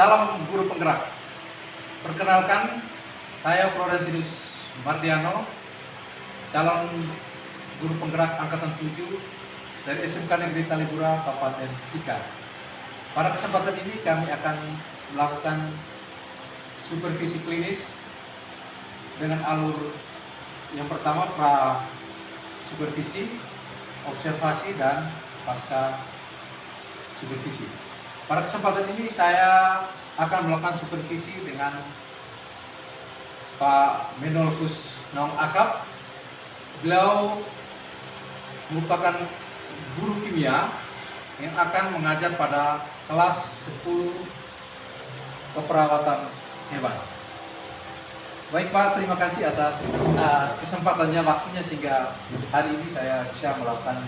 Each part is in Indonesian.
Salam guru penggerak. Perkenalkan, saya Florentinus Mardiano, calon guru penggerak angkatan 7 dari SMK Negeri Talipura, Kabupaten Sika. Pada kesempatan ini kami akan melakukan supervisi klinis dengan alur yang pertama pra supervisi, observasi, dan pasca supervisi. Pada kesempatan ini saya akan melakukan supervisi dengan Pak Menolkus Nong Akap. Beliau merupakan guru kimia yang akan mengajar pada kelas 10 keperawatan hewan. Baik Pak, terima kasih atas kesempatannya, waktunya, sehingga hari ini saya bisa melakukan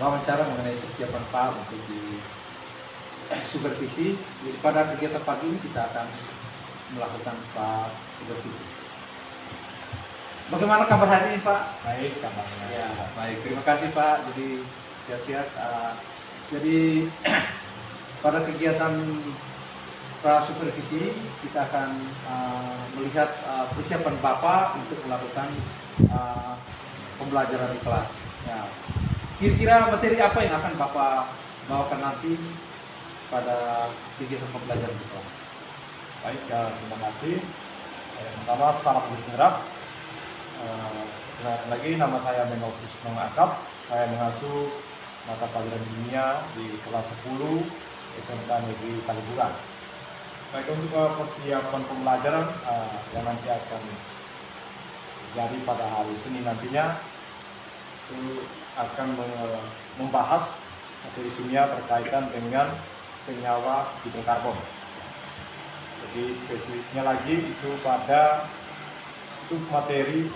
wawancara mengenai persiapan Pak untuk di supervisi. Jadi pada kegiatan pagi ini kita akan melakukan Pak supervisi. Bagaimana kabar hari ini Pak? Baik kabarnya. Ya, baik. Terima kasih Pak. Jadi sehat-sehat. Jadi pada kegiatan pra supervisi kita akan melihat persiapan Bapak untuk melakukan pembelajaran di kelas. Ya. Kira-kira materi apa yang akan Bapak bawakan nanti pada kegiatan pembelajaran di kelas? Baik, terima kasih. Pertama, salam bergerak. Lagi nama saya Menolkus Nong Akap. Saya mengasuh mata pelajaran kimia di kelas 10 SMK Negeri Talipura. Baik, untuk persiapan pembelajaran yang nanti akan jadi pada hari Senin nantinya, itu akan membahas materi kimia berkaitan dengan senyawa hidrokarbon. Jadi spesifiknya lagi itu pada submateri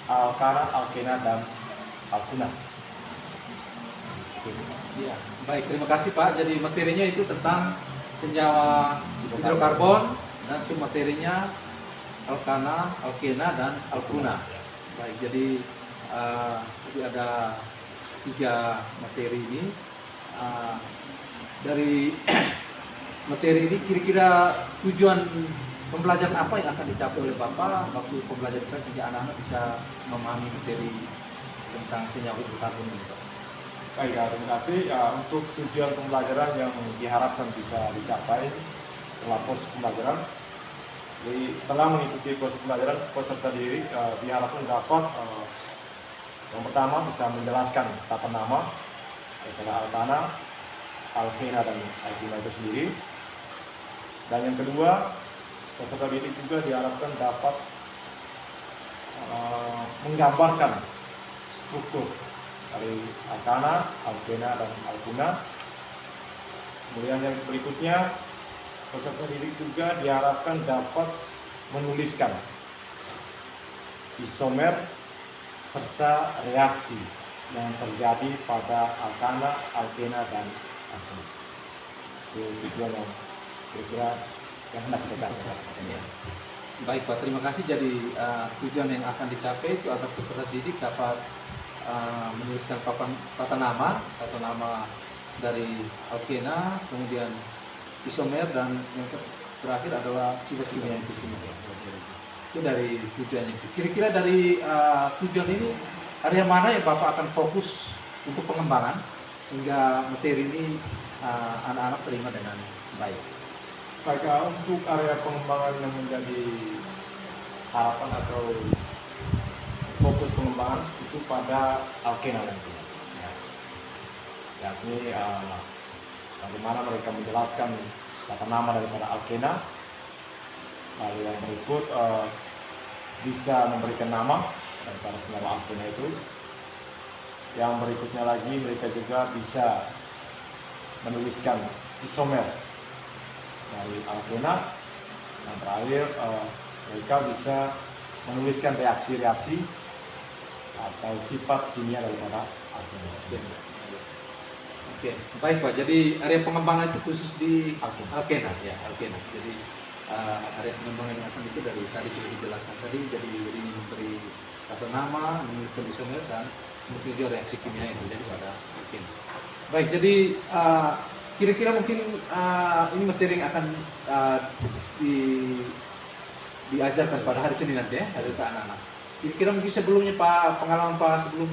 alkana, alkena, dan alkuna. Ya, baik, terima kasih Pak. Jadi materinya itu tentang senyawa hidrokarbon dan submaterinya alkana, alkena, dan alkuna. Baik, jadi ada 3 materi ini. Dari materi ini kira-kira tujuan pembelajaran apa yang akan dicapai oleh Bapak waktu pembelajaran kita sehingga anak-anak bisa memahami materi tentang senyawa hidrokarbon ini Pak? Baik, terima kasih. Untuk tujuan pembelajaran yang diharapkan bisa dicapai setelah proses pembelajaran. Jadi setelah mengikuti proses pembelajaran, peserta diri diharapkan dapat yang pertama bisa menjelaskan tata nama daripada alkana, alkena, dan alkuna itu sendiri. Dan yang kedua, peserta didik juga diharapkan dapat menggambarkan struktur dari alkana, alkena, dan alkuna. Kemudian yang berikutnya, peserta didik juga diharapkan dapat menuliskan isomer serta reaksi yang terjadi pada alkana, alkena, dan alkuna. Itu tujuan yang kira-kira yang hendak kita capai. Ya. Baik Pak, terima kasih. Jadi tujuan yang akan dicapai itu agar peserta didik dapat menuliskan papan tata nama dari alkena, kemudian isomer, dan yang terakhir adalah sifat kimia itu semua. Itu dari tujuannya. Kira-kira dari tujuan ini area mana yang Bapak akan fokus untuk pengembangan sehingga materi ini anak-anak terima dengan baik? Baik, untuk area pengembangan yang menjadi harapan atau fokus pengembangan itu pada alkena nanti. Ya. Yakni bagaimana mereka menjelaskan tata nama daripada alkena. Lalu yang berikut bisa memberikan nama daripada senyawa alkena itu. Yang berikutnya lagi mereka juga bisa menuliskan isomer dari alkena. Dan terakhir mereka bisa menuliskan reaksi-reaksi atau sifat kimia daripada alkena. Oke, baik Pak. Jadi area pengembangan itu khusus di alkena, ya alkena. Jadi area pengembangan yang akan itu dari tadi sudah dijelaskan tadi. Jadi ini memberi tata nama, menuliskan isomer, dan menuliskan juga reaksi kimia yang terjadi pada alkena. Baik, jadi kira-kira mungkin ini materi yang akan diajarkan pada hari Senin nanti ya, hari ke anak-anak. Kira-kira mungkin sebelumnya Pak, pengalaman Pak sebelum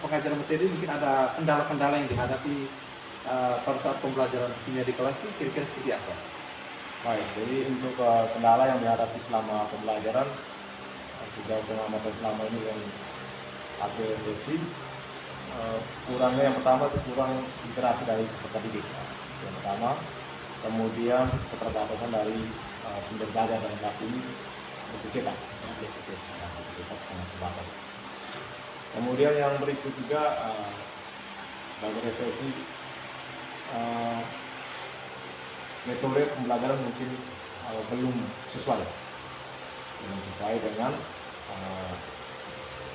pengajaran materi mungkin ada kendala-kendala yang dihadapi pada saat pembelajaran kimia di kelas itu kira-kira seperti apa? Baik, jadi untuk kendala yang dihadapi selama pembelajaran sejauh pengamatan selama ini yang hasil refleksi, kurangnya yang pertama itu kurang literasi dari peserta didik yang pertama, kemudian keterbatasan dari sumber belajar dan baku ini buku cetak sangat terbatas. Kemudian yang berikut juga bagi refleksi metode pembelajaran mungkin belum sesuai dengan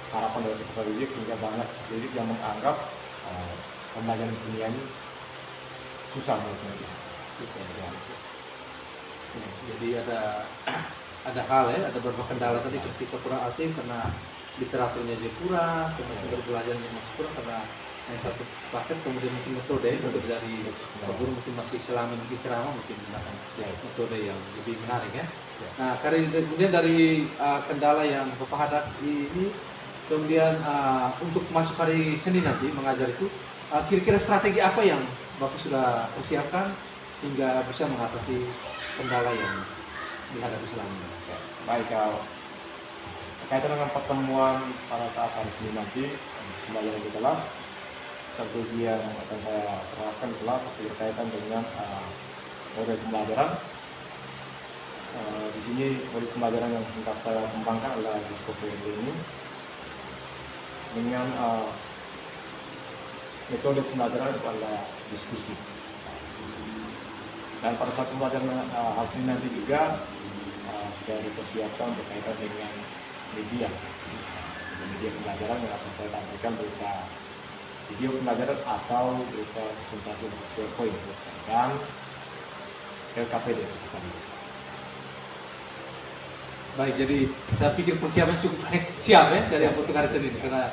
harapan dari peserta didik, sehingga banyak peserta didik yang menganggap pembelajaran kimia ini susah menurut mereka. Jadi ada hal ya, ada beberapa kendala tadi ketika kurang aktif karena literaturnya aja kurang, karena sumber belajarnya masih kurang karena yang satu paket, kemudian mungkin metode dari Pak Guru mungkin masih selama mungkin ceramah mungkin menggunakan metode yang lebih menarik ya. Nah kemudian dari kendala yang Bapak hadapi ini, kemudian untuk masuk hari Senin nanti mengajar itu kira-kira strategi apa yang Bapak sudah persiapkan sehingga bisa mengatasi kendala yang dihadapi selama ini? Baik, berkaitan dengan pertemuan pada saat hari Senin nanti kembali di kelas, strategi yang akan saya terapkan di kelas berkaitan dengan model pembelajaran. Di sini model pembelajaran yang hendak saya kembangkan adalah discovery learning dengan metode pembelajaran itu adalah diskusi. Dan pada saat pembelajaran hasil nanti juga sudah dipersiapkan berkaitan dengan media pembelajaran yang akan saya tampilkan berupa video pembelajaran atau berupa presentasi PowerPoint dan LKPD peserta didik. Baik, jadi saya pikir persiapan cukup siap ya dari untuk hari Senin karena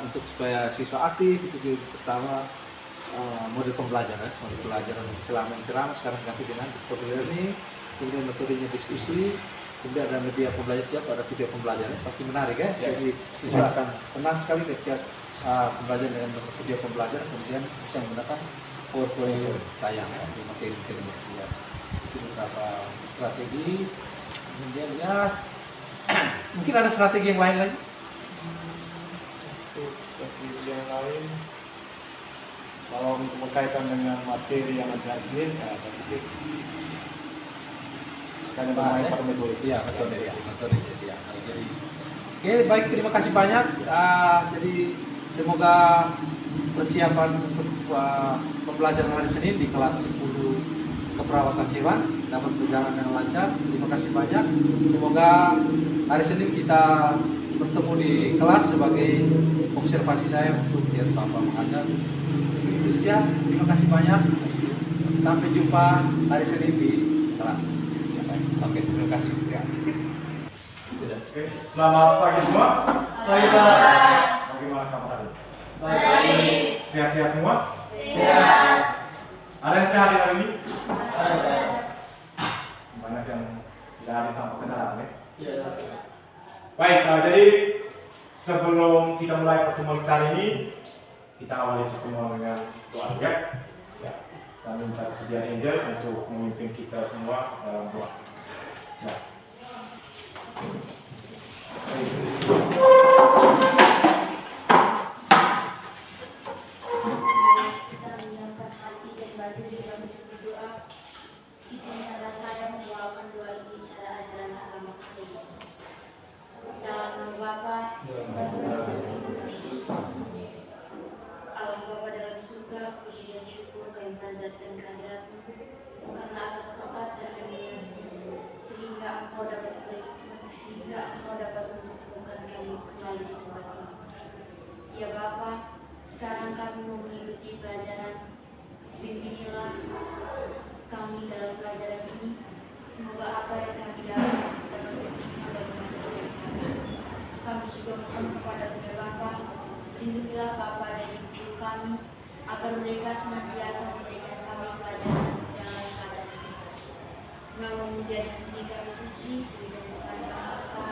untuk supaya siswa aktif itu juga pertama model pembelajaran selama ceramah sekarang ganti dengan discovery learning, kemudian metodenya diskusi, kemudian ada media pembelajaran siap, ada video pembelajaran, pasti menarik ya. Jadi siswa akan senang sekali ketika pembelajaran dengan video pembelajaran, kemudian bisa menggunakan PowerPoint tayang ya, di materi-materi siap. Itu beberapa strategi. Kemudian ya mungkin ada strategi yang lain lagi. Strategi yang lain, kalau untuk berkaitan dengan materi yang ada di sini, saya pikir kan ada pada metode. Iya, metode ya. Jadi, oke, baik, terima kasih banyak. Jadi semoga persiapan untuk pembelajaran hari Senin di kelas 10 keperawatan hewan dapat berjalan dengan lancar. Terima kasih banyak. Semoga hari Senin kita bertemu di kelas sebagai observasi saya untuk lihat Bapak mengajar. Itu saja. Terima kasih banyak. Sampai jumpa hari Senin di kelas. Oke, terima kasih. Ya. Oke, selamat pagi semua. Pagi, Pak. Bagaimana kabar hari? Baik. Sehat-sehat semua? Sehat. Ada yang hadir hari ini? Ada. Banyak yang tidak hadir tanpa kenalan ya? Ya. Baik, jadi sebelum kita mulai pertemuan kali ini, kita awali pertemuan dengan doa ya. Dan minta kesediaan Angel untuk memimpin kita semua dalam doa. Ya. Puji dan syukur kami panjatkan kehadirat-Mu karena atas berkat dan karunia sehingga Engkau dapat mempertemukan kami kembali di tempat ini. Ya Bapa, sekarang kami mau mengikuti pelajaran. Bimbingilah kami dalam pelajaran ini. Semoga apa yang kami dapat dapat masa depan kami. Kami juga mohon kepada-Mu ya Bapa, lindungilah Bapa dan Ibu kami agar mereka senantiasa memberikan kami pelajaran dalam keadaan sehat. Namamu dan hati kami puji dari sepanjang masa.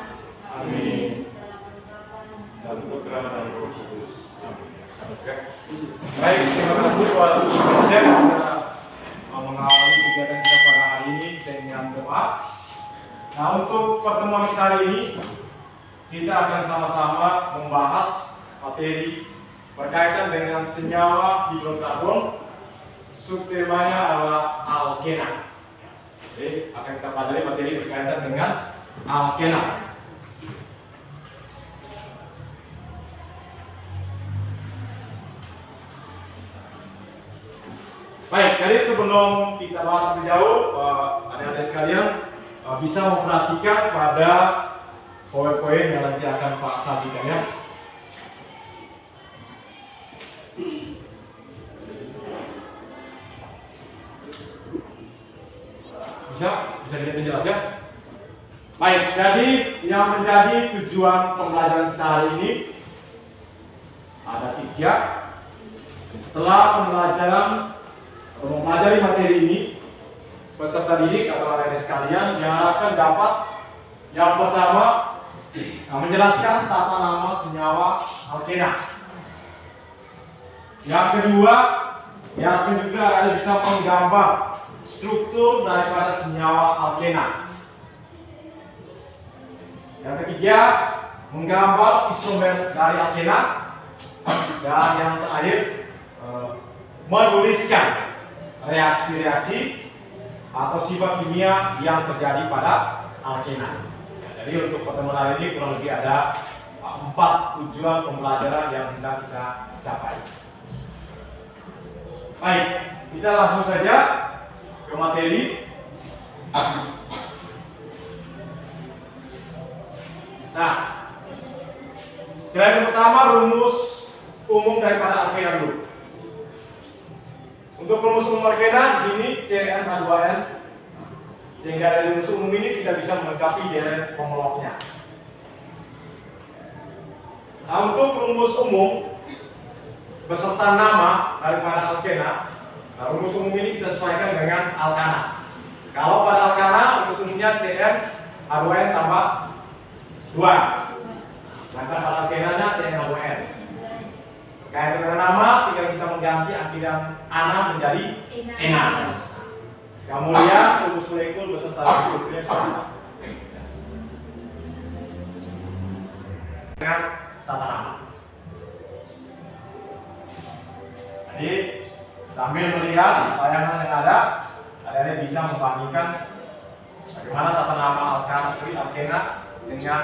Amin. Dalam ungkapan Dan Putra dan Roh Kudus. Amin. Oke. Baik, terima kasih buat Raja yang sudah mengawali kegiatan kita pada hari ini dengan doa. Nah, untuk pertemuan kita hari ini, kita akan sama-sama membahas materi berkaitan dengan senyawa hidrokarbon. Subtemanya adalah alkena. Oke, akan kita pelajari materi berkaitan dengan alkena. Baik, jadi sebelum kita bahas lebih jauh, adik-adik sekalian bisa memperhatikan pada poin-poin yang nanti akan Pak sajikan ya. Bisa dilihat jelas ya. Baik, jadi yang menjadi tujuan pembelajaran kita hari ini ada 3. Setelah pembelajaran mempelajari materi ini, peserta didik atau adik-adik sekalian diharapkan dapat yang pertama menjelaskan tata nama senyawa alkena. Yang kedua, yang juga adik bisa menggambar struktur daripada senyawa alkena. Yang ketiga, menggambar isomer dari alkena. Dan yang terakhir, menuliskan reaksi-reaksi atau sifat kimia yang terjadi pada alkena. Jadi untuk pertemuan hari ini kurang lebih ada 4 tujuan pembelajaran yang hendak kita capai. Baik, kita langsung saja ke materi. Nah, yang pertama rumus umum daripada alkena dulu. Untuk rumus umum alkena di sini CnH2n, sehingga dari rumus umum ini kita bisa melengkapi deret homolognya. Nah, untuk rumus umum beserta nama daripada alkena, nah, rumus umum ini kita sesuaikan dengan alkana. Kalau pada alkana rumus umumnya CnH2n tambah 2, sedangkan pada alkenanya CnH2n. Terkait dengan nama, tinggal kita mengganti akhiran ana menjadi ena. Kemudian rumus molekul beserta strukturnya sama. Dengan tata nama. Jadi sambil melihat tayangan yang ada, adik-adik bisa membandingkan bagaimana tata nama alkena dengan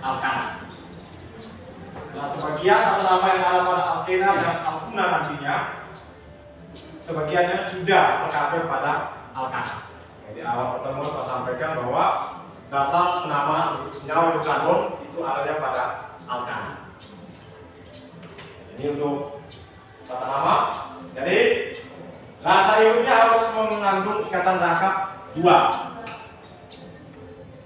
alkana. Nah, sebagian tata nama yang ada pada alkena dan alkuna nantinya, sebagiannya sudah tercover pada alkana. Jadi awal pertemuan saya sampaikan bahwa dasar penamaan untuk senyawa hidrokarbon itu adanya pada alkana. Ini untuk tata nama. Jadi rantai iurnya harus mengandung ikatan rangkap 2.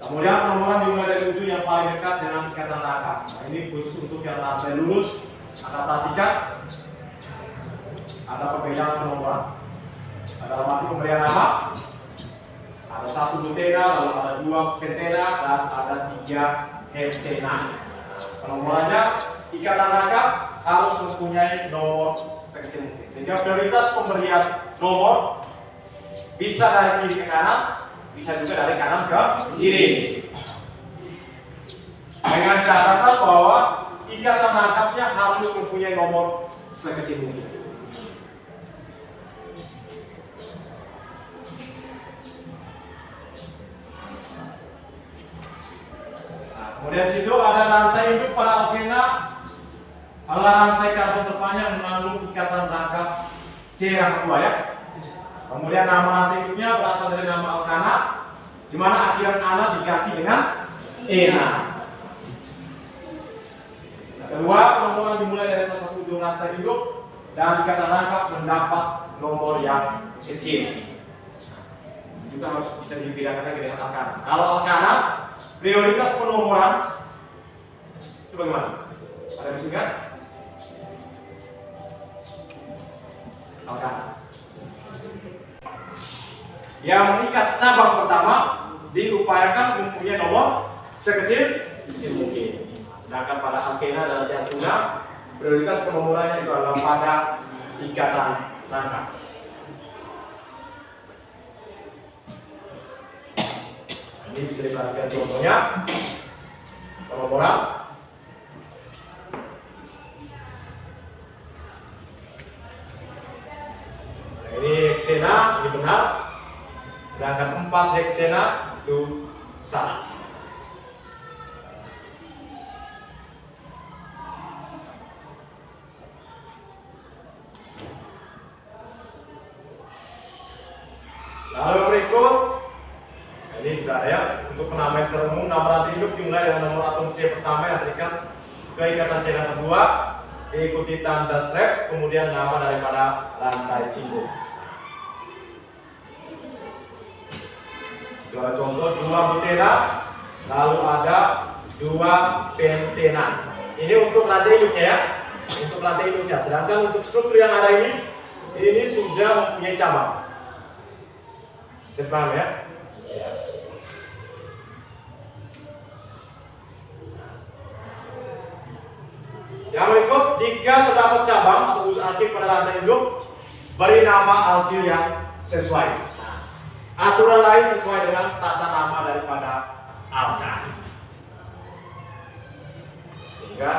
Kemudian penomoran dimulai dari ujung yang paling dekat dengan ikatan rangkap. Nah, ini khusus untuk yang rantai lurus. Anda perhatikan ada perbedaan penomoran. Ada arti pemberian nama. Ada 1 butena, lalu ada 2 pentena, dan ada 3 heptena. Penomorannya ikatan rangkap harus mempunyai nomor sekecil mungkin. Sehingga prioritas pemberian nomor bisa dari kiri ke kanan, bisa juga dari kanan ke kiri. Dengan catatan bahwa ikatan rangkapnya harus mempunyai nomor sekecil mungkin. Nah, kemudian di situ ada rantai hidup pada alkena adalah rantai karbon terpanjang mengandung ikatan rangkap C yang kedua ya. Kemudian nama rantai hidupnya berasal dari nama alkana, di mana akhiran ana diganti dengan ena. Kedua, penomoran dimulai dari salah satu ujung rantai hidup dan ikatan rangkap mendapat nomor yang kecil. Juga harus bisa dibedakan lagi dengan alkana. Kalau alkana, prioritas penomoran itu bagaimana? Ada yang ingat? alkana. Yang mengikat cabang pertama diupayakan mempunyai nomor sekecil mungkin. Sedangkan pada alkena dan yang tunggal, prioritas penomorannya itu adalah pada ikatan rangka. Ini bisa diperhatikan contohnya penomoran. Ini heksena, ini benar. Sedangkan 4 heksena itu salah. Lalu berikut, ini sudah ada ya, untuk penambahan secara umum nomor rantai induk dimulai dengan nomor atom C pertama yang terikat ke ikatan C yang kedua, diikuti tanda strap, kemudian nama daripada rantai induk. Itu ada contoh 2 butena, lalu ada 2 pentena. Ini untuk rantai induknya ya, untuk rantai induknya. Sedangkan untuk struktur yang ada ini sudah mempunyai cabang. Bisa paham ya? Yang berikut, jika terdapat cabang atau usus alkil pada rantai induk, beri nama alkil yang sesuai. Aturan lain sesuai dengan tata nama daripada alkali. Sehingga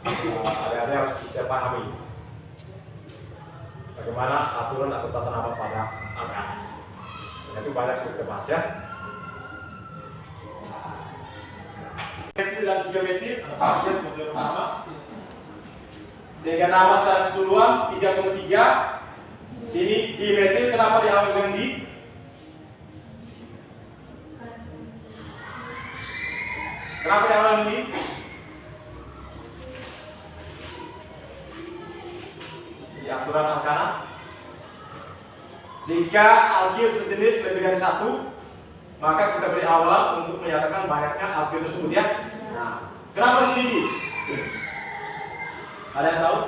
adik-adik harus bisa pahami bagaimana aturan atau tata nama pada alkali. Itu banyak sudah kita bahas ya. Metil dan 3 metil ada model pertama. Sehingga nama secara keseluruhan 3,3. Sini dimetil, kenapa diawali dengan di? Kenapa diawali dengan di? Di aturan alkana. Jika alkil sejenis lebih dari 1, maka kita beri awalan untuk menyatakan banyaknya alkil tersebut ya. Nah, kenapa di sini? Ada yang tahu?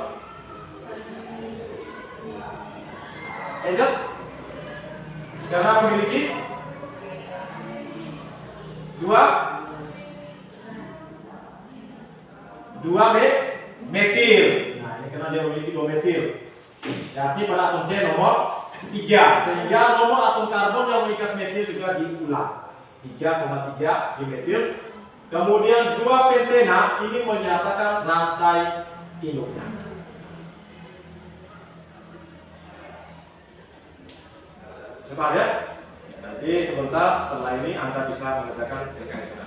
Angel? Karena memiliki 2 metil. Nah, ini karena dia memiliki 2 metil. Jadi pada atom C nomor 3, sehingga nomor atom karbon yang mengikat metil juga diulang. 3,3 dimetil. Kemudian 2 pentena ini menyatakan rantai induknya. Cepat ya. Nanti sebentar setelah ini Anda bisa mengerjakan PKS.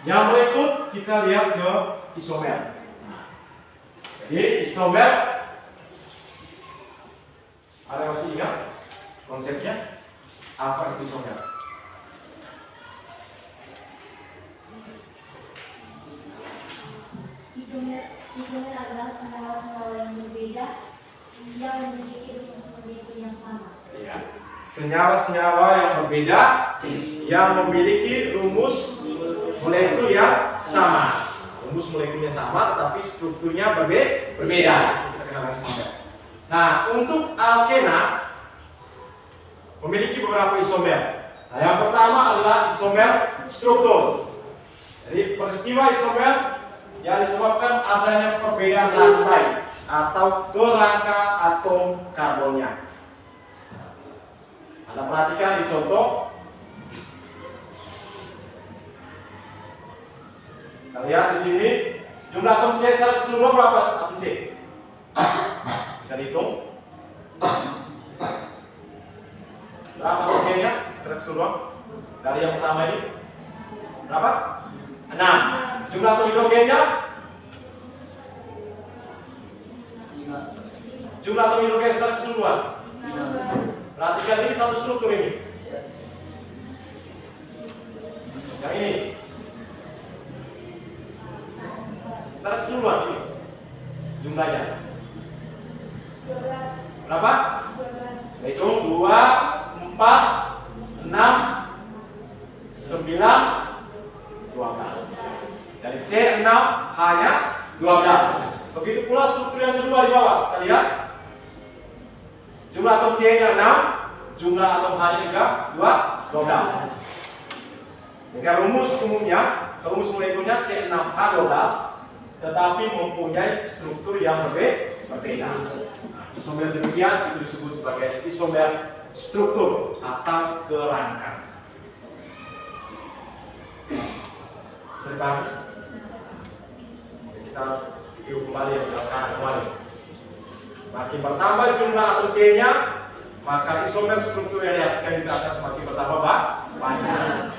Yang berikut kita lihat ke isomer. Jadi isomer, ada masih ingat konsepnya? Apa itu isomer? Isomer adalah senyawa-senyawa yang berbeda yang memiliki rumus molekul yang sama. Ya. Senyawa-senyawa yang berbeda yang memiliki rumus molekul yang sama. Rumus molekulnya sama, tetapi strukturnya berbeda. Kita kenal isomer. Nah, untuk alkena memiliki beberapa isomer. Nah, yang pertama adalah isomer struktur. Jadi peristiwa isomer yang disebabkan adanya perbedaan rantai atau kerangka atom karbonnya. Anda perhatikan di contoh. Kita lihat di sini jumlah atom C secara keseluruhan berapa atom C? Bisa dihitung. Berapa atom C-nya secara keseluruhan? Dari yang pertama ini berapa? 6. Jumlah atom hidrogennya? 5. Jumlah atom hidrogen secara keseluruhan? 5. Perhatikan ini satu struktur ini. Yang ini. Secara keseluruhan ini jumlahnya 12. berapa? 12. Hitung 2, 4, 6, 9, 12. Dari C6 hanya 12. 12. Begitu pula struktur yang kedua di bawah. Kita lihat. Jumlah atom C-nya 6, jumlah atom H-nya juga 12. Sehingga rumus molekulnya C6H12, tetapi mempunyai struktur yang berbeda. Isomer demikian itu disebut sebagai isomer struktur atau kerangka. Dipahami? Kita harus review kembali yang dilakukan kemarin. Semakin bertambah jumlah atom C-nya, maka isomer struktur yang dihasilkan juga akan semakin bertambah banyak.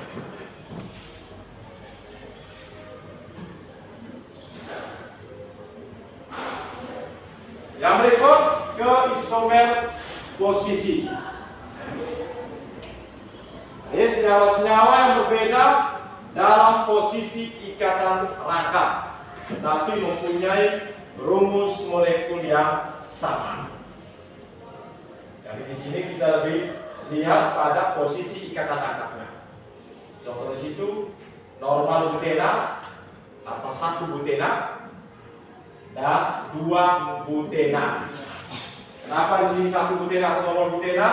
Yang berikut ke isomer posisi. Ini senyawa-senyawa yang berbeda dalam posisi ikatan rangkap, tetapi mempunyai rumus molekul yang sama. Jadi di sini kita lebih lihat pada posisi ikatan rangkapnya. Contoh di situ normal butena atau 1 butena dan 2 butena. Kenapa di sini 1 butena atau normal butena?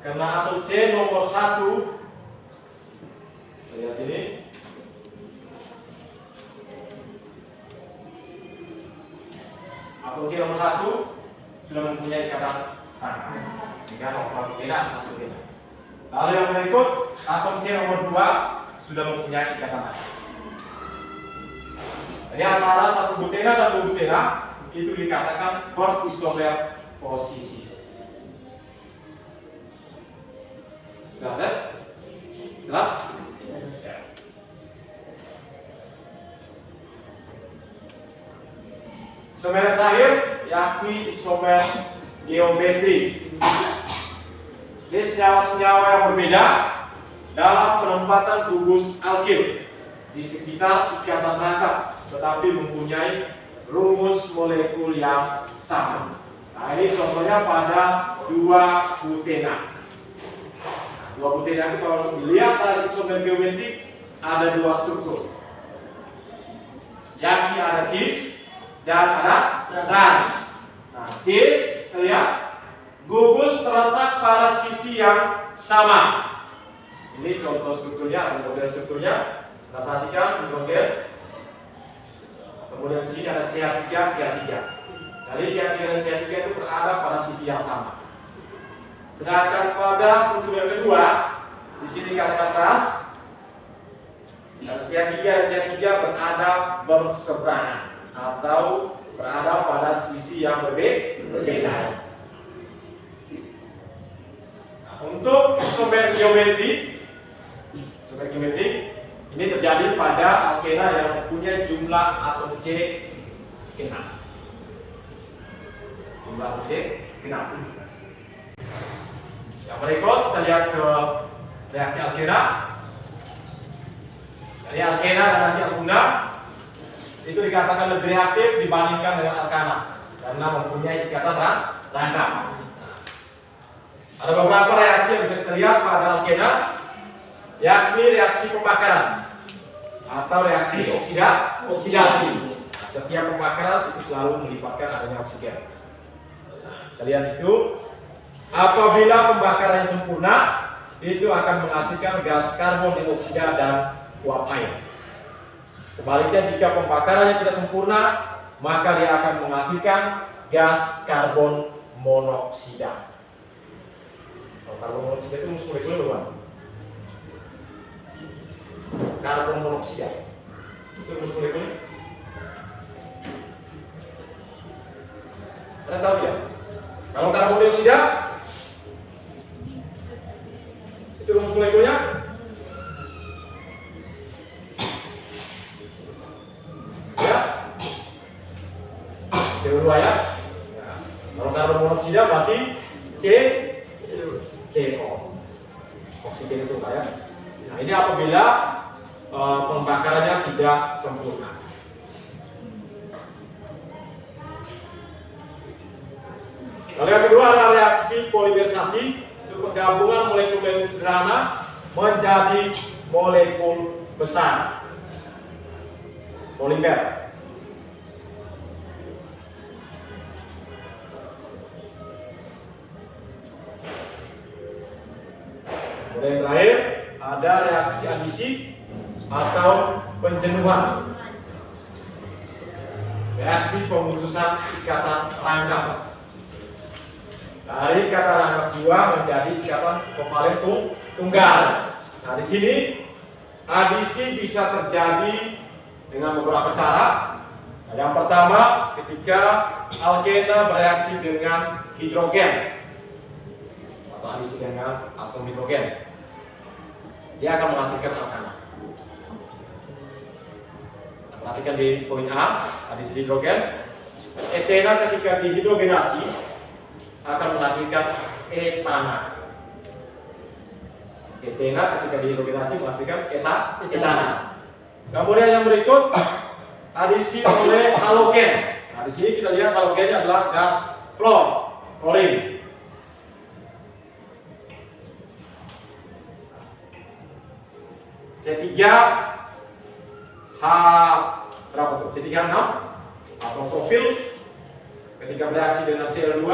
Karena atom C nomor 1. Lihat sini. Atom C nomor 1 sudah mempunyai ikatan rangkap, sehingga normal butena 1 butena. Lalu yang berikut atom C nomor 2 sudah mempunyai ikatan rangkap. Jadi antara 1 butena dan 2 butena itu dikatakan berisomer posisi. Sudah set? Jelas? Ya. Isomer yang terakhir yakni isomer geometri. Ini senyawa-senyawa yang berbeda dalam penempatan gugus alkil di sekitar ikatan rangkap, tetapi mempunyai rumus molekul yang sama. Nah, ini contohnya pada 2 butena. 2 butena itu kalau dilihat dari isomer geometri ada 2 struktur, yakni ada cis dan ada trans. Nah, cis terlihat gugus terletak pada sisi yang sama. Ini contoh strukturnya, ada model strukturnya. Kita perhatikan di model. Kemudian di sini ada CH3, CH3. Jadi CH3 dan CH3 itu berada pada sisi yang sama. Sedangkan pada struktur yang kedua, di sini dikatakan trans, dan CH3 dan CH3 berada berseberangan atau berada pada sisi yang berbeda. Nah, untuk isomer geometri ini terjadi pada alkena yang mempunyai jumlah atom C genap. Jumlah atom C genap. Yang berikut kita lihat ke reaksi alkena. Jadi alkena dan antialkuna itu dikatakan lebih reaktif dibandingkan dengan alkana karena mempunyai ikatan rangkap. Ada beberapa reaksi yang bisa kita lihat pada alkena, yakni reaksi pembakaran atau reaksi oksidasi. Setiap pembakaran itu selalu melibatkan adanya oksigen. Kita lihat itu, apabila pembakarannya sempurna, itu akan menghasilkan gas karbon dioksida dan uap air. Sebaliknya, jika pembakarannya tidak sempurna, maka dia akan menghasilkan gas karbon monoksida. Karbon monoksida itu molekulnya berapa? Karbon monoksida itu molekulnya. Anda tahu ya? Kalau karbon dioksida itu rumus molekulnya ya CO2 ya. Kalau karbon monoksida berarti CO. Oksigen itu ya. Nah, ini apabila pembakarannya tidak sempurna. Lalu yang kedua adalah reaksi polimerisasi, itu penggabungan molekul-molekul sederhana menjadi molekul besar, polimer. Kemudian yang terakhir ada reaksi adisi atau penjenuhan. Reaksi pemutusan ikatan rangka. Dari ikatan rangka 2 menjadi ikatan kovalen tunggal. Nah, di sini adisi bisa terjadi dengan beberapa cara. Nah, yang pertama, ketika alkena bereaksi dengan hidrogen atau adisi dengan atom hidrogen, dia akan menghasilkan alkana. Nah, perhatikan di poin A, adisi hidrogen. Etena ketika dihidrogenasi akan menghasilkan etana. Etena ketika dihidrogenasi menghasilkan etana. Kemudian yang berikut, adisi oleh halogen. Nah, di sini kita lihat halogennya adalah gas klorin. C3H berapa tuh? C3H6 atau profil ketika bereaksi dengan Cl2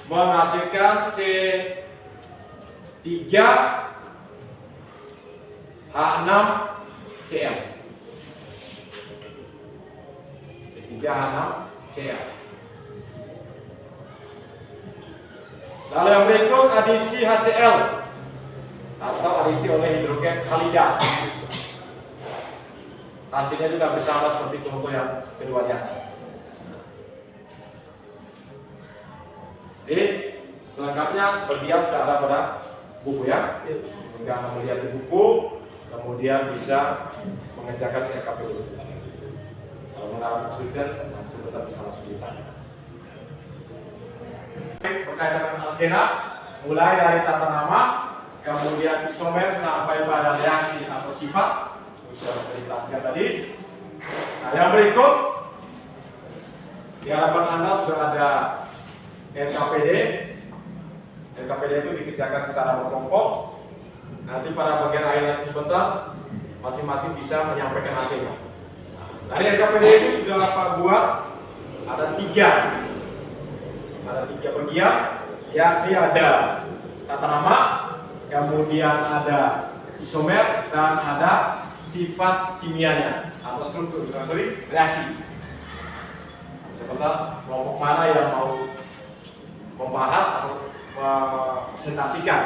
menghasilkan C3H6Cl. C3H6Cl. Lalu yang berikut adisi HCl atau adisi oleh hidrogen halida. Hasilnya juga bersama seperti contoh yang kedua di atas. Jadi selengkapnya seperti yang sudah ada pada buku ya. Jika Anda melihat di buku, kemudian bisa mengerjakan RKPD sebentar. Kalau mengalami kesulitan, sebentar bisa langsung ditanya. Berkaitan dengan alkena, mulai dari tata nama, kemudian isomer sampai pada reaksi atau sifat, sudah bisa diperhatikan tadi. Nah, yang berikut di hadapan Anda sudah ada RKPD. RKPD itu dikerjakan secara berkelompok. Nanti pada bagian akhir nanti sebentar, masing-masing bisa menyampaikan hasilnya. Dari RKPD itu sudah Pak buat ada 3 bagian, yakni ada tata nama, kemudian ada isomer, dan ada sifat kimianya atau struktur, reaksi. Sebentar, kelompok mana yang mau membahas atau presentasikan?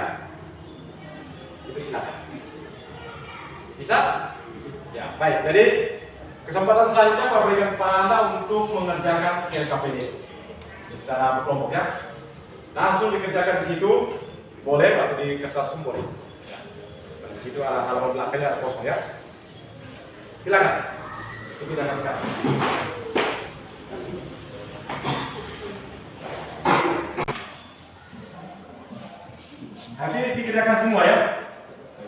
Itu silakan. Bisa? Ya, baik. Jadi kesempatan selanjutnya Pak berikan kepada Anda untuk mengerjakan RKPD secara berkelompok ya. Langsung dikerjakan di situ, boleh, atau di kertas pun boleh. Ya. Di situ ada halaman belakangnya ada kosong ya. Silakan. Itu kita sekarang. Nanti dikerjakan semua ya.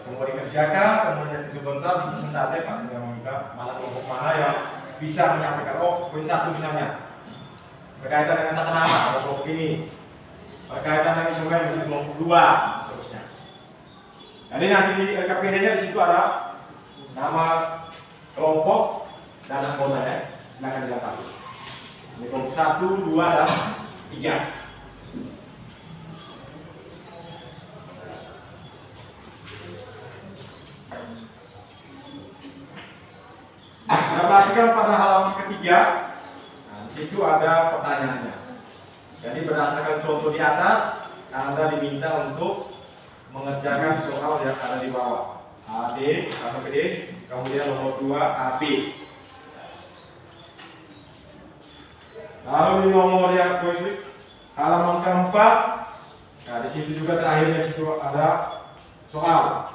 Semua dikerjakan, kemudian sebentar di presentasi Pak yang meminta mana kelompok mana yang bisa menyampaikan. Oh, poin 1 misalnya berkaitan dengan tata nama atau kelompok ini, berkaitan dengan isomer di kelompok 2, seterusnya. Jadi nanti di RKPD-nya di situ ada nama kelompok dan anggota ya. Silakan dilihat. Ini kelompok 1, 2, dan 3. Nah, perhatikan pada halaman ketiga. Nah, di situ ada pertanyaannya. Jadi berdasarkan contoh di atas, Anda diminta untuk mengerjakan soal yang ada di bawah. AD sampai D, kemudian nomor 2 AB. Lalu di nomor yang halaman keempat, nah di situ juga terakhirnya situ ada soal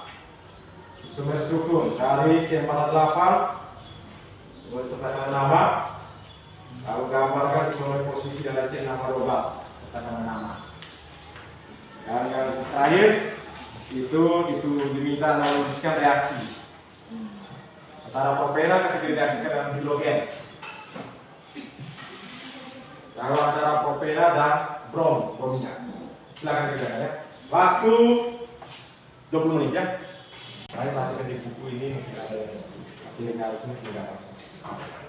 isomer struktur dari C48. Boleh sertakan nama, lalu gambarkan isomer posisi dari C612, sertakan nama. Dan yang terakhir itu diminta menuliskan reaksi antara propena ketika direaksikan dengan hidrogen. Lalu antara propena dan bromnya. Silakan kerjakan ya. Waktu 20 menit ya. Mari perhatikan di buku ini mungkin ada yang harusnya tidak apa.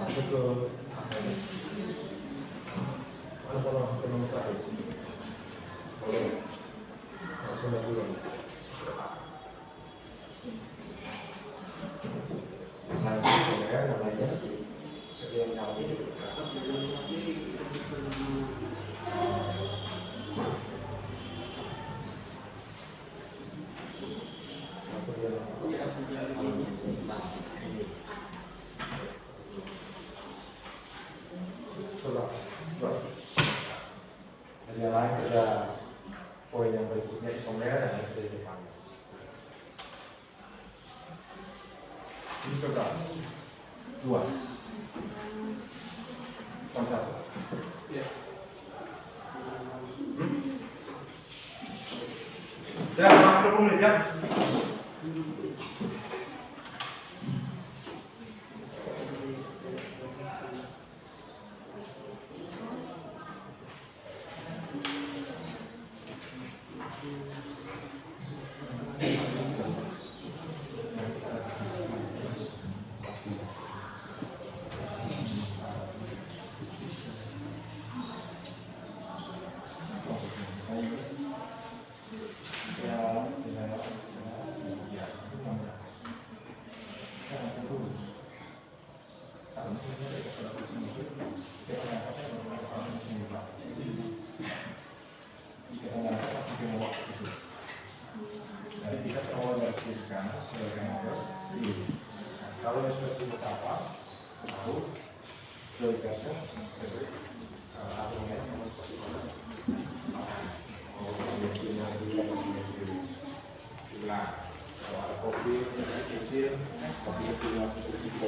masuk ke kalau ekonomi tadi boleh langsung dulu. Nanti saya namanya yang kami yang lain ada poin yang berikutnya isomer dan di depan. Ini sudah dua, satu. Ya. Sudah, makro menit ya. Kalau sudah dicapai, lalu prioritasnya aturannya sama seperti mana? Kalau ada kopi kecil, kopi kecil itu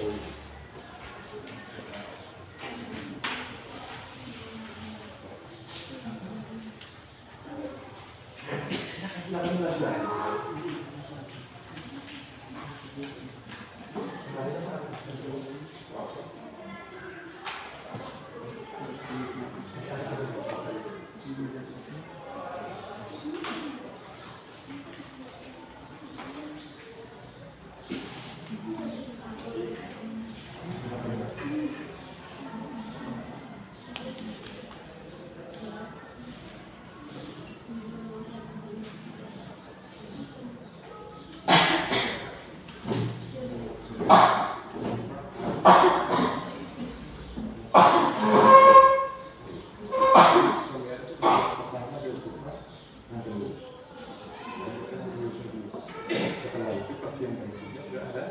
setelah itu pasien berikutnya sudah ada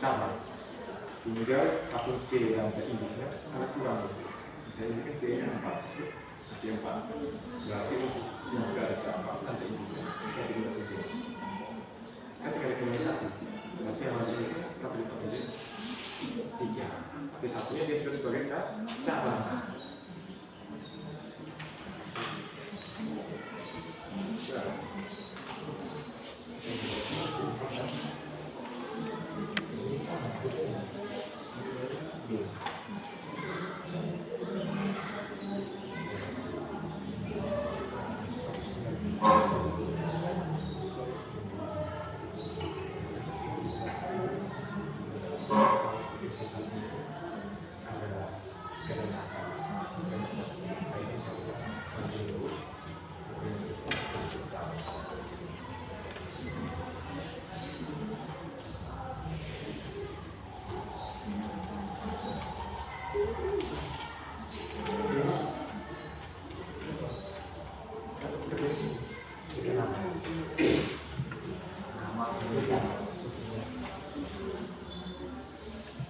cabang. Tinggal atau C yang ada induknya ada kurang. Misalnya ini kan C-nya 4, C 4. Berarti yang sudah ada cabang ada induknya kita pilih atau C. Ketika dipilih 1, berarti yang masuk itu kita pilih atau C 3. Berarti satunya dia sudah sebagai cabang.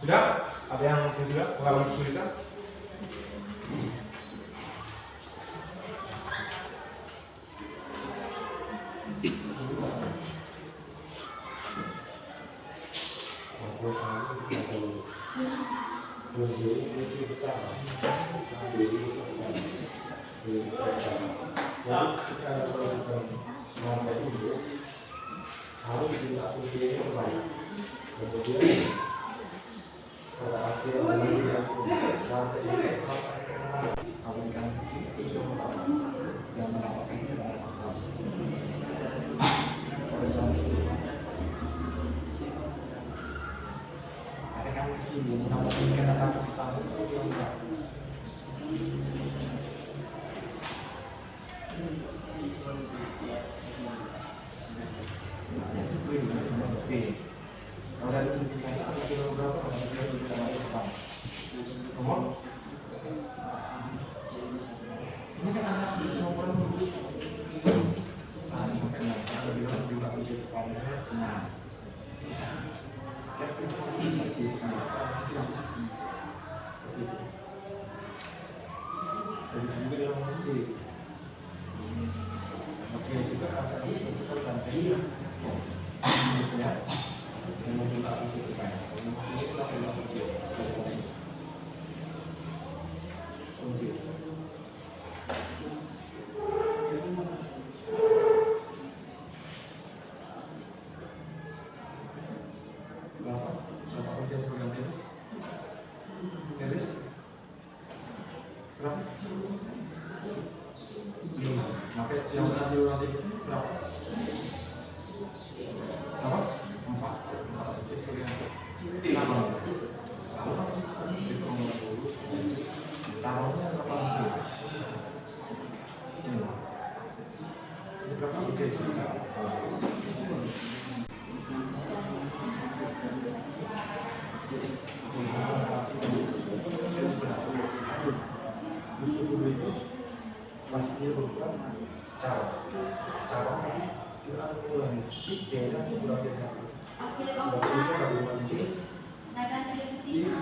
Sudah? Ada yang sudah mengalami kesulitan? Harus dilakukan terbaik. Kemudian pada akhir sampai itu dan mendapatkan ada kan Yang benar dulu nanti berapa? Berapa? 4. Caranya kapan sih? Ini berapa? Oke, masih dia berubah cara lagi curang ulang jalan kurang biasa Akhirnya sebab kamu itu kalau mandi naga ada dapat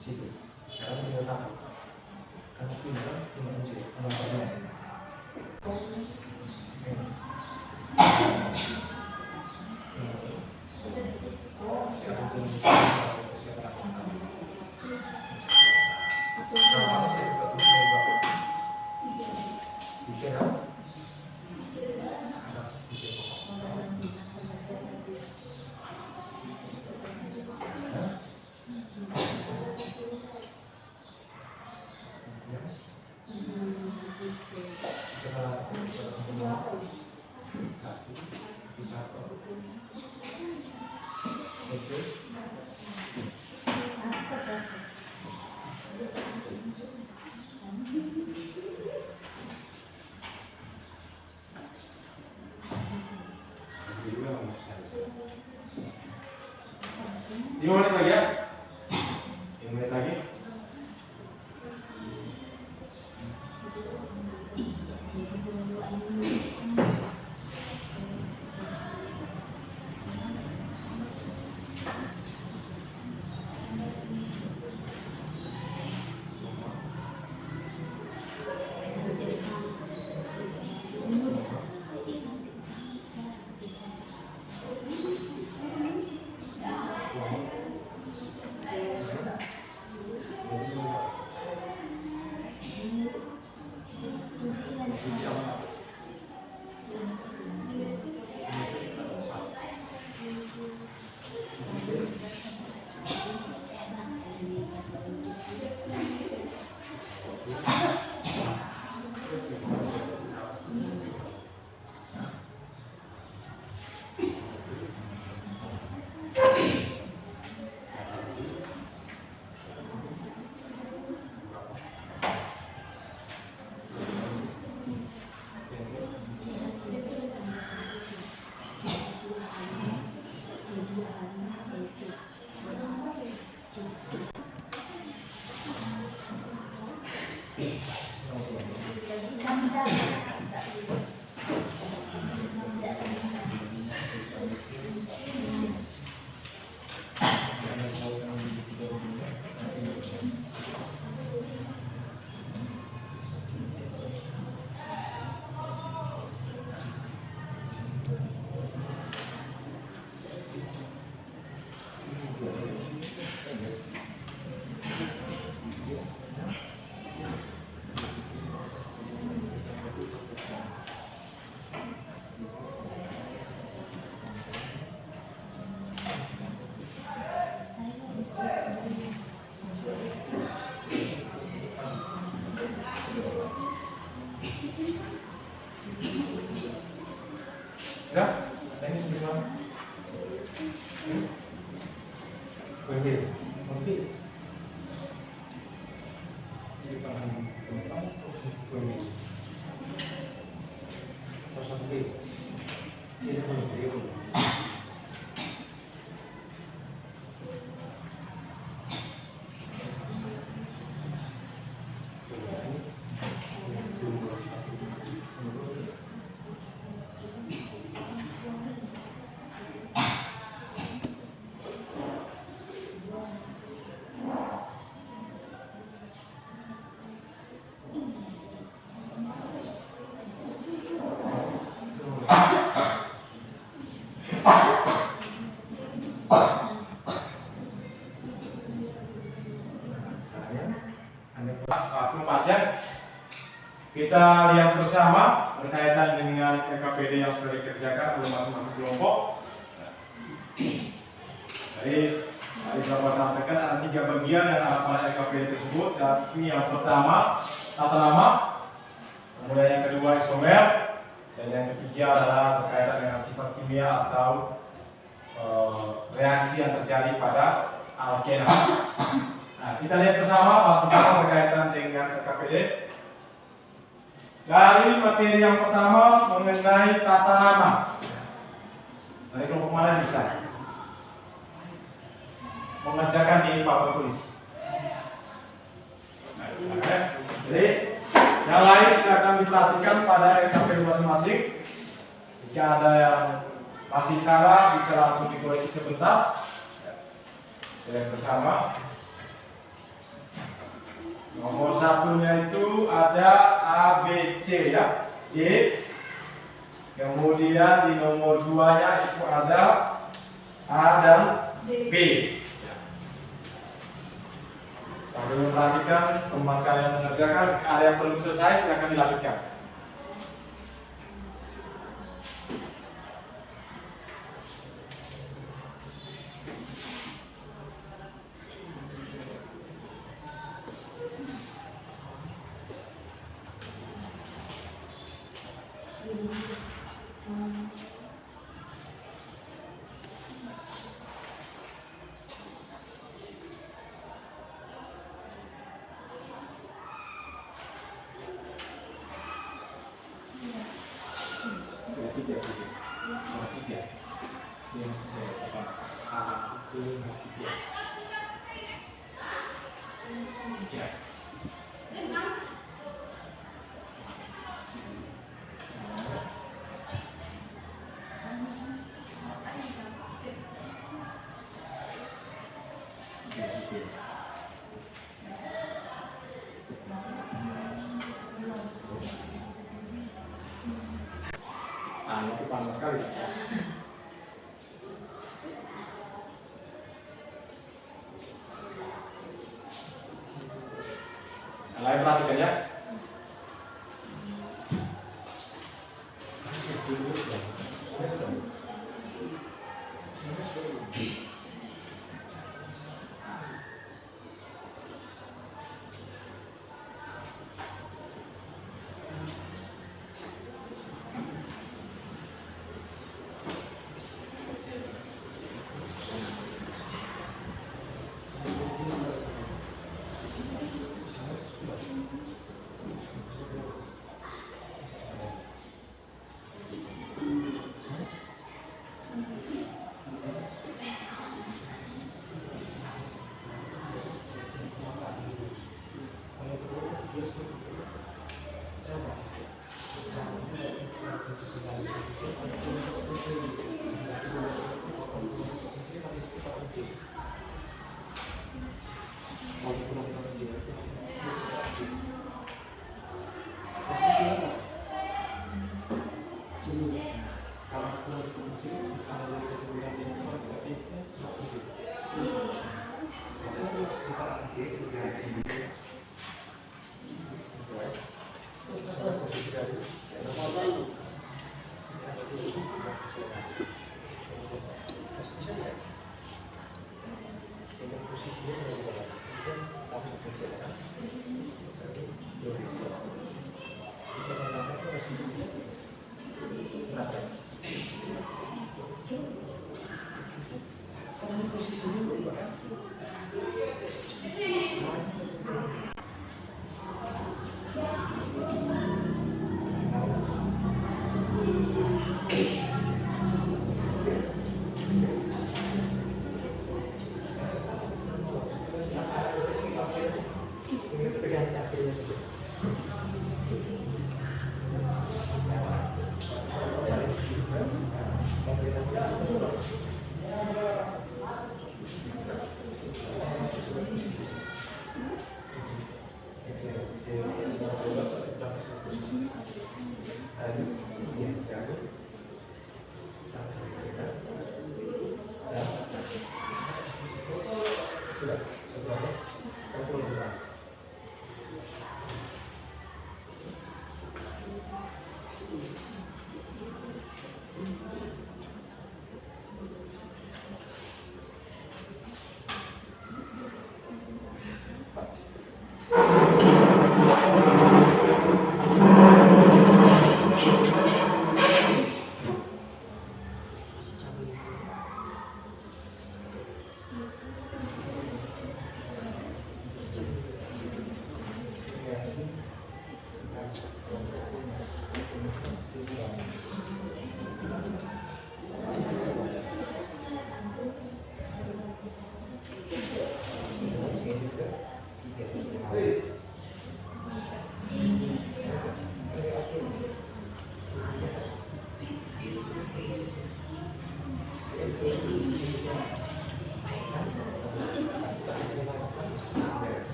situ. Sekarang tinggal satu. Harus pindah tinggal kunci. Nomornya. Lima menit lagi ya? 5 menit lagi. Enggak? Ini sudah. Pergi. Pergi. Ini paham tentang pergi. Pasal pergi. Ini pergi. Kita lihat bersama berkaitan dengan KKPD yang sudah dikerjakan oleh masing-masing kelompok. Jadi, tadi Bapak sampaikan ada 3 bagian yang apa KKPD tersebut. Dan yang pertama tata nama, kemudian yang kedua isomer, dan yang ketiga adalah berkaitan dengan sifat kimia atau reaksi yang terjadi pada alkena. Nah, kita lihat bersama bahas pertama berkaitan dengan KKPD. Dari materi yang pertama mengenai tata nama. Dari kelompok mana bisa mengerjakan di papan tulis? Jadi yang lain silakan diperhatikan pada KKPD masing-masing. Jika ada yang masih salah bisa langsung dikoreksi sebentar. Lihat bersama. Nomor satunya itu ada A, B, C ya, E. Kemudian di nomor 2-nya itu ada A dan B. Sambil memperhatikan teman kalian mengerjakan, ada yang belum selesai silakan dilanjutkan. Nah, itu panas sekali. Yang lain perhatikan ya.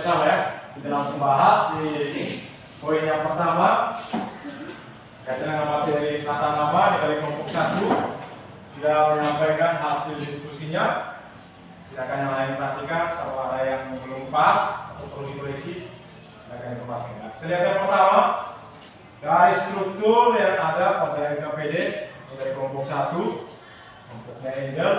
Sama ya, kita langsung bahas di poin yang pertama kaitan dengan materi tata nama dari kelompok 1 sudah menyampaikan hasil diskusinya. Silakan yang lain perhatikan kalau ada yang belum pas atau perlu dikoreksi silakan dikopaskan. Kita lihat yang pertama dari struktur yang ada pada NKPD dari kelompok 1 kelompoknya Angel.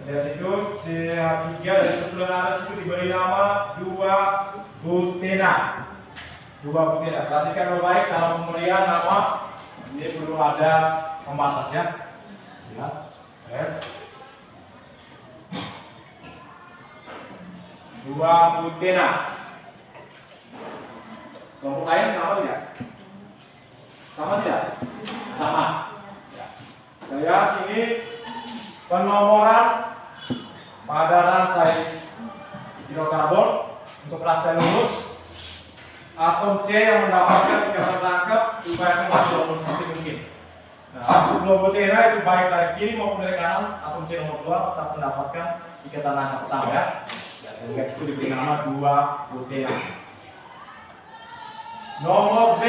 Lihat situ, C3 dari struktur yang ada situ diberi nama 2 butena. 2 butena. Perhatikan baik dalam pemberian nama ini perlu ada pembatas ya. Lihat, lihat. 2 butena. Kelompok lain sama tidak? Sama tidak? Sama. Lihat ini penomoran pada rantai hidrokarbon untuk rantai lurus atom C yang mendapatkan ikatan tangkap supaya kembali 20 cm mungkin. Nah, untuk 2 butena itu baik dari kiri maupun dari kanan atom C nomor 2 tetap mendapatkan ikatan tangkap pertama ya. Sehingga itu diberi nama 2 butena. Nomor B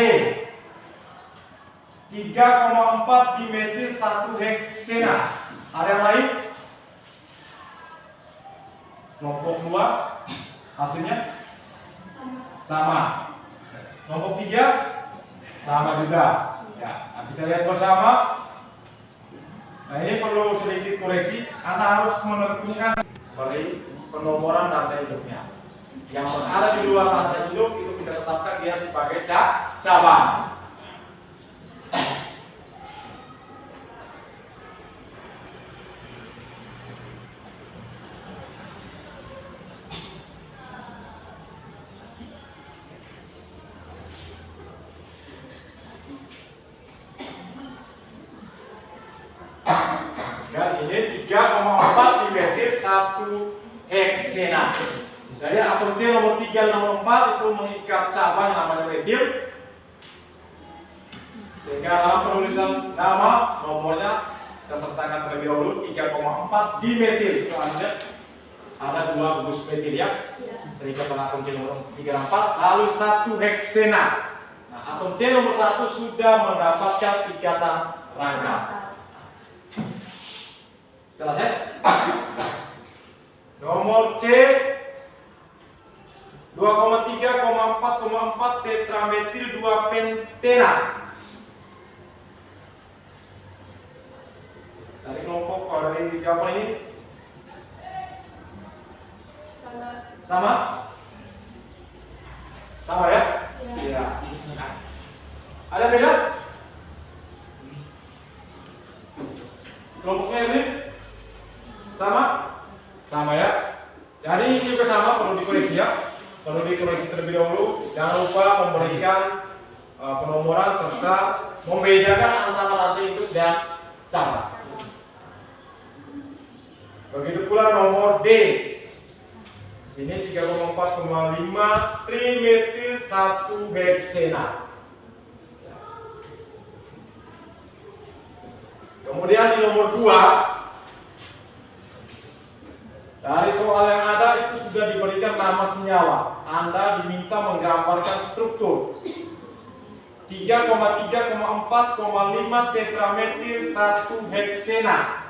3,4 dimetil 1 heksena. Ada yang lain? Kelompok 2 hasilnya sama. Kelompok 3 sama juga. Ya, kita lihat bersama. Nah, ini perlu sedikit koreksi. Anda harus menentukan dari penomoran rantai hidupnya. Yang berada di luar rantai hidup itu kita tetapkan dia sebagai cabang. Ya, sini 3,4 dimetil 1 heksena. Jadi atom C nomor 3 dan nomor 4 itu mengikat cabang yang namanya metil. Sehingga dalam penulisan nama nomornya kita sertakan terlebih dahulu 3,4 dimetil. Itu ada 2 gugus metil ya. Terikat pada atom C nomor 3 dan 4 lalu 1 heksena. Nah, atom C nomor 1 sudah mendapatkan ikatan rangka. Jelas ya? Nomor C 2,3,4,4 tetrametil 2 pentena. Dari kelompok dari jawaban ini sama? Sama ya? Iya. Ada beda? Kelompoknya ini sama? Sama ya? Jadi ini juga sama, perlu dikoreksi ya. Perlu dikoreksi terlebih dahulu. Jangan lupa memberikan penomoran serta membedakan antara rantai induk dan cabang. Begitu pula nomor D. Sini 3,4,5 trimetil 1 heksena. Kemudian di nomor 2, dari soal yang ada itu sudah diberikan nama senyawa. Anda diminta menggambarkan struktur 3,3,4,5 tetrametil 1 heksena.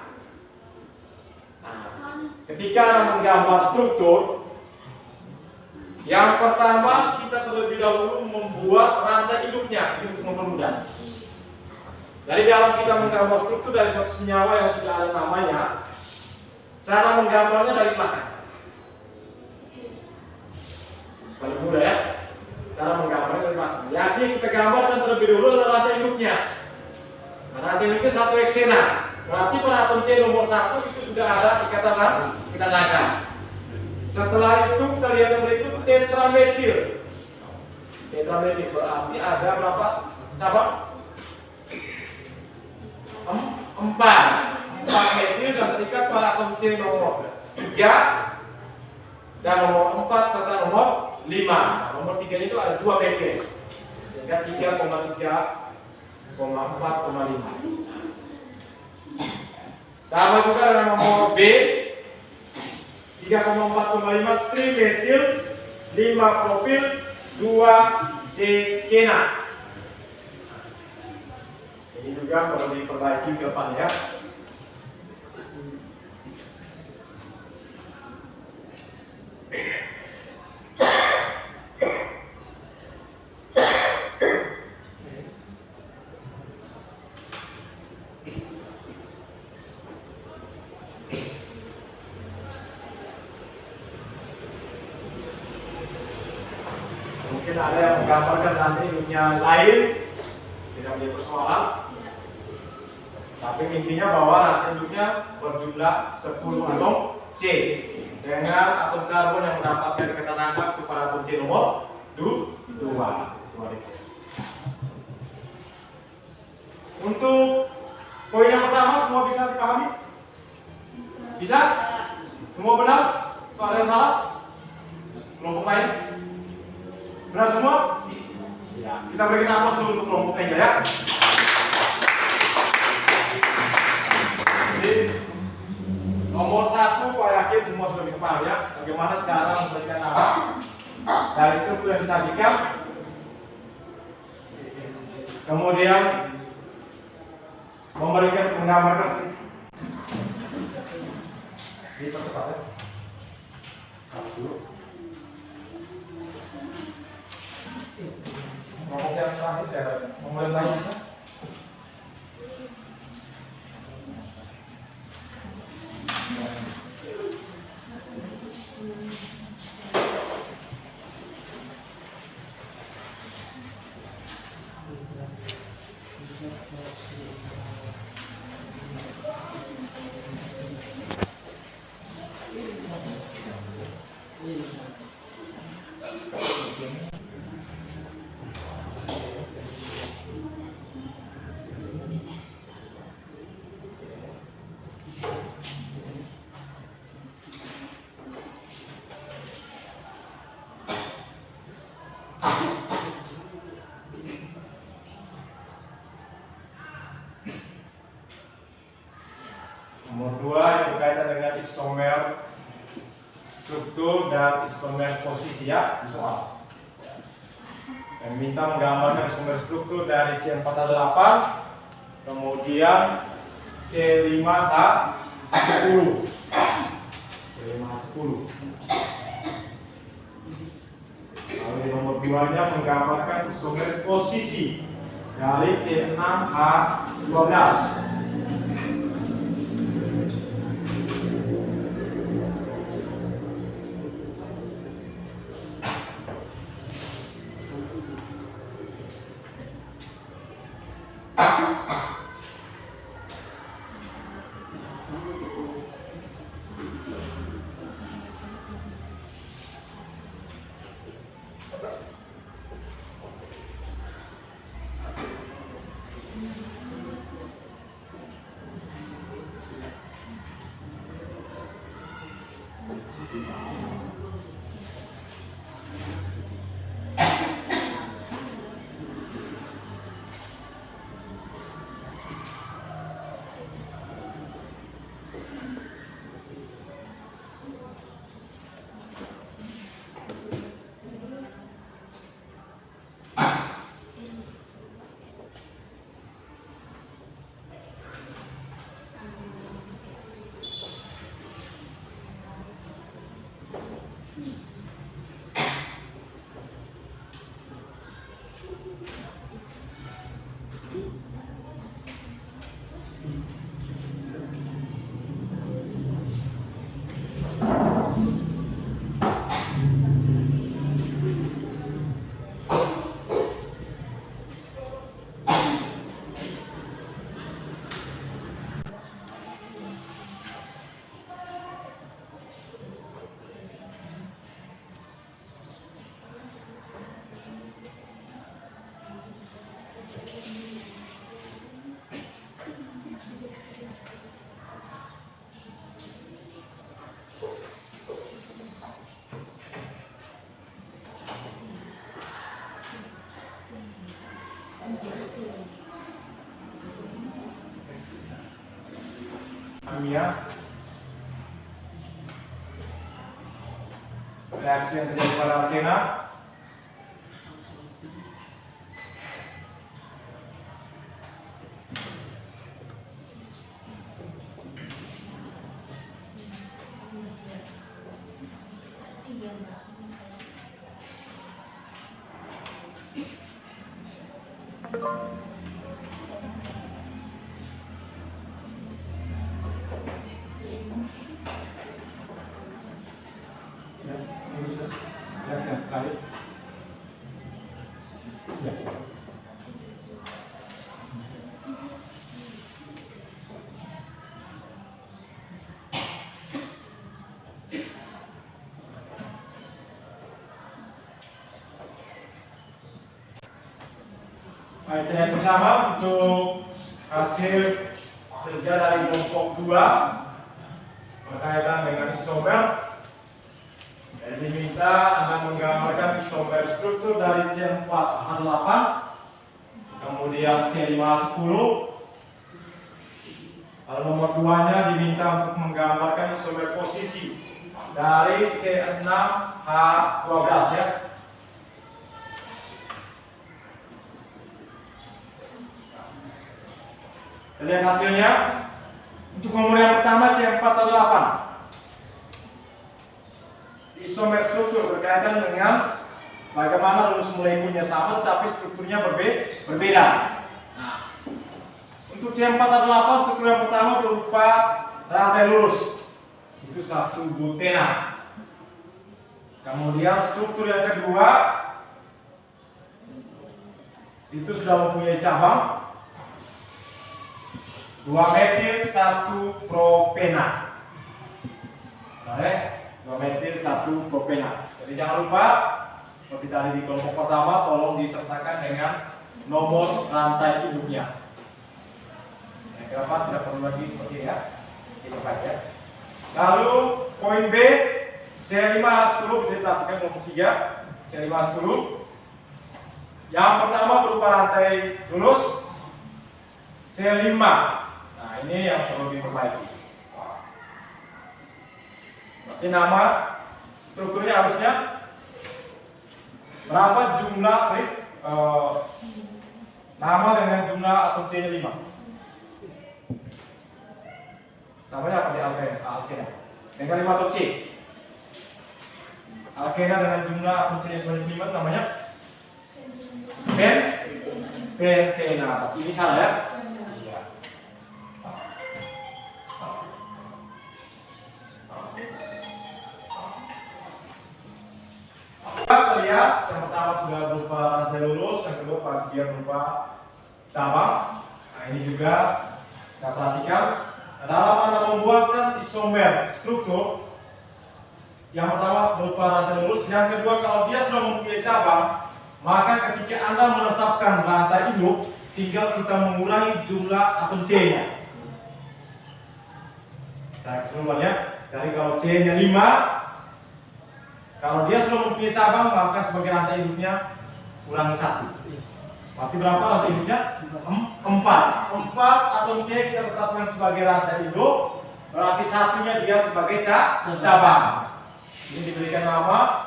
Ketika Anda menggambar struktur, yang pertama kita terlebih dahulu membuat rantai induknya, ini untuk mempermudah. Jadi dalam kita menggambar struktur dari suatu senyawa yang sudah ada namanya, cara menggambarnya dari belakang. Supaya mudah ya, cara menggambarnya dari belakang. Jadi kita gambarkan terlebih dahulu adalah rantai induknya. Nah, rantai induknya 1 heksena. Berarti pada atom C nomor 1 itu sudah ada ikatan rangka. Setelah itu kita lihat yang berikut tetrametil. Tetrametil berarti ada berapa cabang? 4 metil dan terikat pada atom C nomor 3 dan nomor 4 serta nomor 5. Nomor 3 itu ada 2 metil. Sehingga 3,3,4,5. Sama juga dengan nomor B 3,4,5 trimetil 5 propil 2 dekena. Ini juga perlu diperbaiki ke depan ya. Mungkin ada yang menggambarkan nanti induknya lain, tidak menjadi persoalan. Tapi intinya bahwa rantai induknya berjumlah 10 atom C dengan atom karbon yang mendapatkan ikatan rangka kepada atom C nomor 2. Untuk poin yang pertama semua bisa dipahami? Bisa? Semua benar? Atau ada yang salah? Kelompok lain? Benar semua? Ya. Kita berikan aplaus dulu untuk kelompok lainnya ya. Jadi nomor 1 Pak yakin semua sudah bisa paham ya bagaimana cara memberikan nama dari struktur yang disajikan. Kemudian memberikan menggambarkan dipercepat ya. Kelompok yang terakhir ya, nomor yang lain bisa. Nomor 2 yang berkaitan dengan isomer struktur dan isomer posisi ya di soal. Kami minta menggambarkan sumber struktur dari C4H8, kemudian C5H10. C5H10. Lalu di nomor 2-nya menggambarkan sumber posisi dari C6H12. Kimia, reaksi yang terjadi pada alkena, Baik, yang bersama untuk hasil kerja dari kelompok 2 berkaitan dengan isomer. Jadi diminta Anda menggambarkan isomer struktur dari C4H8, kemudian C5H10. Lalu nomor 2-nya diminta untuk menggambarkan isomer posisi dari C6H12 ya. Lihat hasilnya. Untuk nomor yang pertama C4H8, isomer struktur berkaitan dengan bagaimana rumus molekilnya sama tetapi strukturnya berbeda. Nah, untuk C4H8 struktur yang pertama berupa rantai lurus, itu satu butena. Kemudian struktur yang kedua itu sudah mempunyai cabang 2-metil 1 propena. Baik, 2-metil 1 propena. Jadi jangan lupa seperti tadi di kelompok pertama, tolong disertakan dengan nomor rantai induknya. Yang keempat tidak perlu lagi seperti ini ya. Kita baca ya. Lalu poin B, C5H10 bisa diperhatikan kelompok 3, C5H10. Yang pertama berupa rantai lurus C5. Nah, ini yang perlu diperbaiki. Berarti nama strukturnya harusnya berapa jumlah nama dengan jumlah atom C-nya 5. Namanya apa di alkena? Dengan 5 atom C. Alkena dengan jumlah atom C-nya sebanyak 5 namanya pentena. Tapi ini salah ya? Iya. Kita lihat yang pertama sudah berupa rantai lurus, yang kedua pasti dia berupa cabang. Nah ini juga kita perhatikan dalam Anda membuatkan isomer struktur, yang pertama berupa rantai lurus, yang kedua kalau dia sudah mempunyai cabang, maka ketika Anda menetapkan rantai induk, tinggal kita mengurangi jumlah atom C-nya. Saya keseluruhan ya. Jadi kalau C-nya 5, kalau dia sudah mempunyai cabang, maka sebagai rantai induknya kurangi 1. Berarti berapa rantai induknya? 4 atom C kita tetapkan sebagai rantai induk, berarti satunya dia sebagai cabang. Ini diberikan nama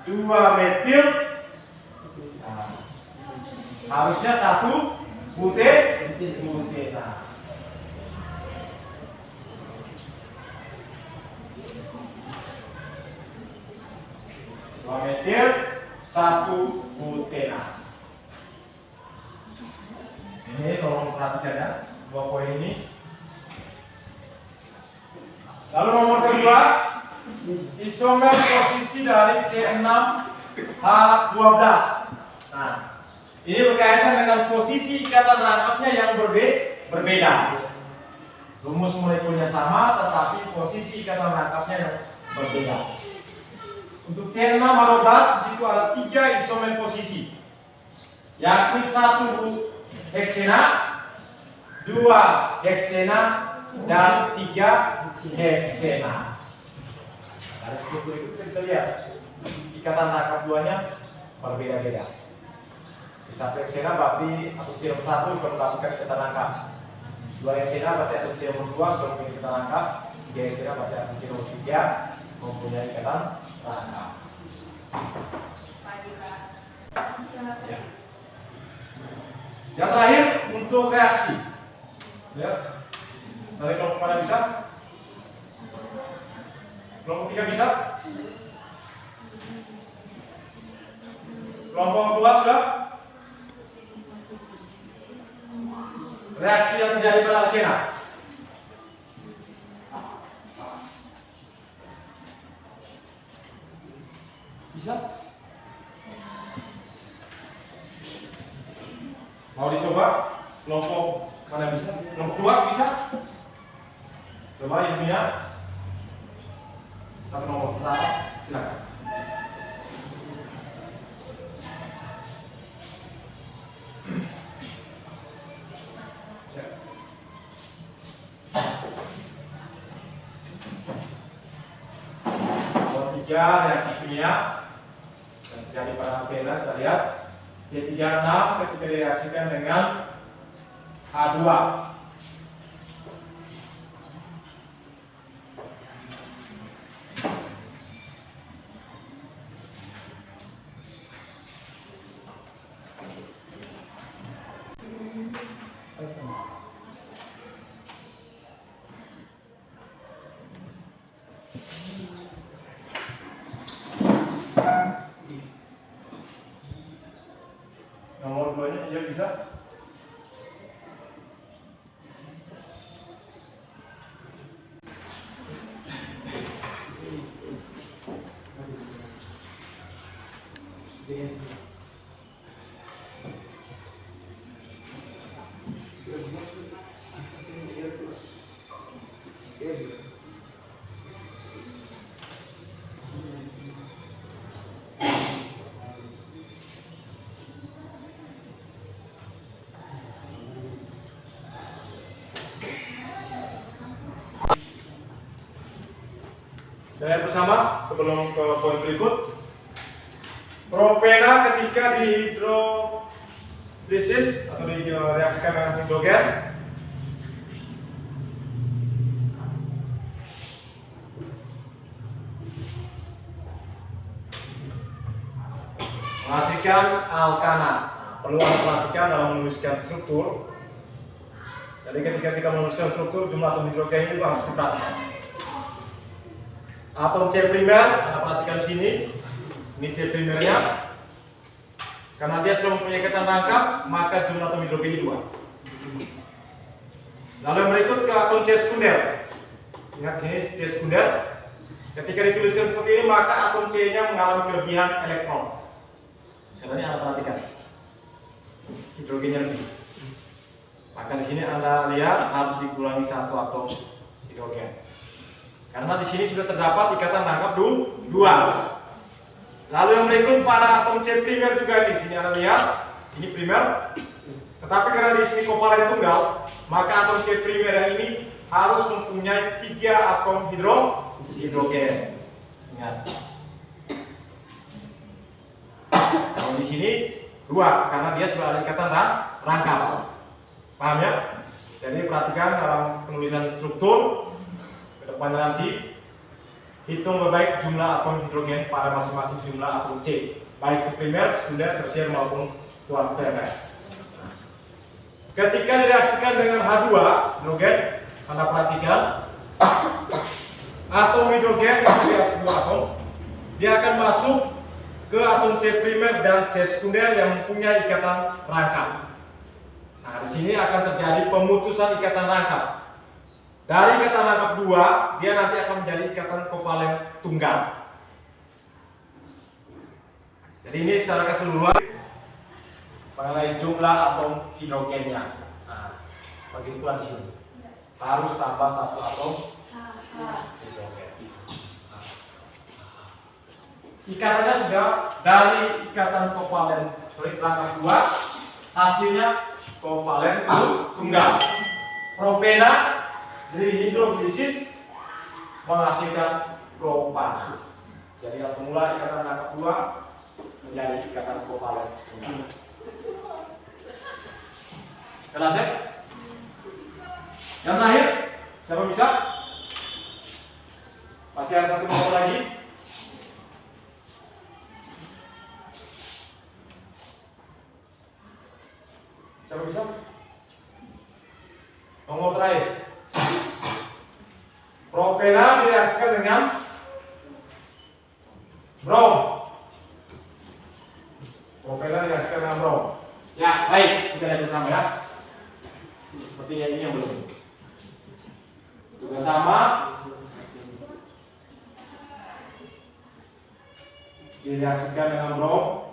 2-metil. Nah, harusnya 1 butena. Metil 1 butena. Ini tolong perhatikan ya, 2 poin ini. Lalu nomor kedua, isomer posisi dari C6H12. Nah, ini berkaitan dengan posisi ikatan rangkapnya yang berbeda. Rumus molekulnya sama, tetapi posisi ikatan rangkapnya yang berbeda. Untuk C6H12 di situ ada 3 isomer posisi, yakni 1 heksena, 2 heksena, dan 3 heksena. Ada struktur itu kita bisa lihat ikatan rangkap duanya berbeda-beda. Di 1 heksena berarti atom C1 sudah melakukan ikatan rangkap, 2 heksena berarti atom C2 sudah mempunyai ikatan rangkap, 3 heksena berarti atom C3 mempunyai ikatan rangkap. Ya. Yang terakhir untuk reaksi. Lihat. Dari kelompok mana bisa? Kelompok 3 bisa? Kelompok 2 sudah? Reaksi yang terjadi pada alkena. Bisa? Mau dicoba? Kelompok mana bisa? Kelompok 2 bisa? Coba yang punya satu nomor pertama, silakan. Nomor 3 reaksi kimia yang terjadi pada alkena, kita lihat C36 ketika direaksikan dengan H2. Nomor 2-nya dia bisa. Dan bersama sebelum ke poin berikut, propena ketika dihidrolisis atau direaksikan dengan hidrogen menghasilkan menuliskan alkana. Perlu Anda perhatikan dalam menuliskan struktur. Jadi ketika kita menuliskan struktur, jumlah atom hidrogen itu harus diperhatikan. Atom C primer, Anda perhatikan di sini. Ini C primernya. Karena dia sudah mempunyai ikatan rangkap, maka jumlah atom hidrogennya 2. Lalu yang berikut ke atom C sekunder. Ingat sini C sekunder. Ketika dituliskan seperti ini, maka atom C-nya mengalami kelebihan elektron. Karena ini Anda perhatikan. Hidrogennya lebih. Maka di sini Anda lihat harus dikurangi 1 atom hidrogen. Karena di sini sudah terdapat ikatan rangkap 2. Lalu yang berikut pada atom C primer juga di sini Anda lihat, ini primer. Tetapi karena di sini kovalen tunggal, maka atom C primer yang ini harus mempunyai 3 atom hidrogen. Ingat. Kalau di sini 2 karena dia sudah ada ikatan rangkap. Paham ya? Jadi perhatikan dalam penulisan struktur kedepannya nanti hitung baik jumlah atom hidrogen pada masing-masing jumlah atom C, baik itu primer, sekunder, tersier maupun kuarter. Ketika direaksikan dengan H2 hidrogen, Anda perhatikan atom hidrogen reaksi 2 atom, dia akan masuk ke atom C primer dan C sekunder yang mempunyai ikatan rangkap. Nah, di sini akan terjadi pemutusan ikatan rangkap. Dari ikatan rangkap 2, dia nanti akan menjadi ikatan kovalen tunggal. Jadi ini secara keseluruhan mengenai jumlah atom hidrogennya. Nah, begitu pula di sini. Harus tambah 1 atom hidrogen. Ikatannya sudah dari ikatan kovalen rangkap 2, hasilnya kovalen tunggal. Propena dari hidrolisis menghasilkan propana. Jadi yang semula ikatan rangkap 2 menjadi ikatan kovalen tunggal. Jelas ya? Yang terakhir, siapa bisa? Masih ada 1 nomor lagi. Siapa bisa? Nomor terakhir. Propena direaksikan dengan brom. Propena direaksikan dengan brom. Ya, baik, kita lihat bersama ya. Sepertinya ini yang belum. Juga sama. Direaksikan dengan brom.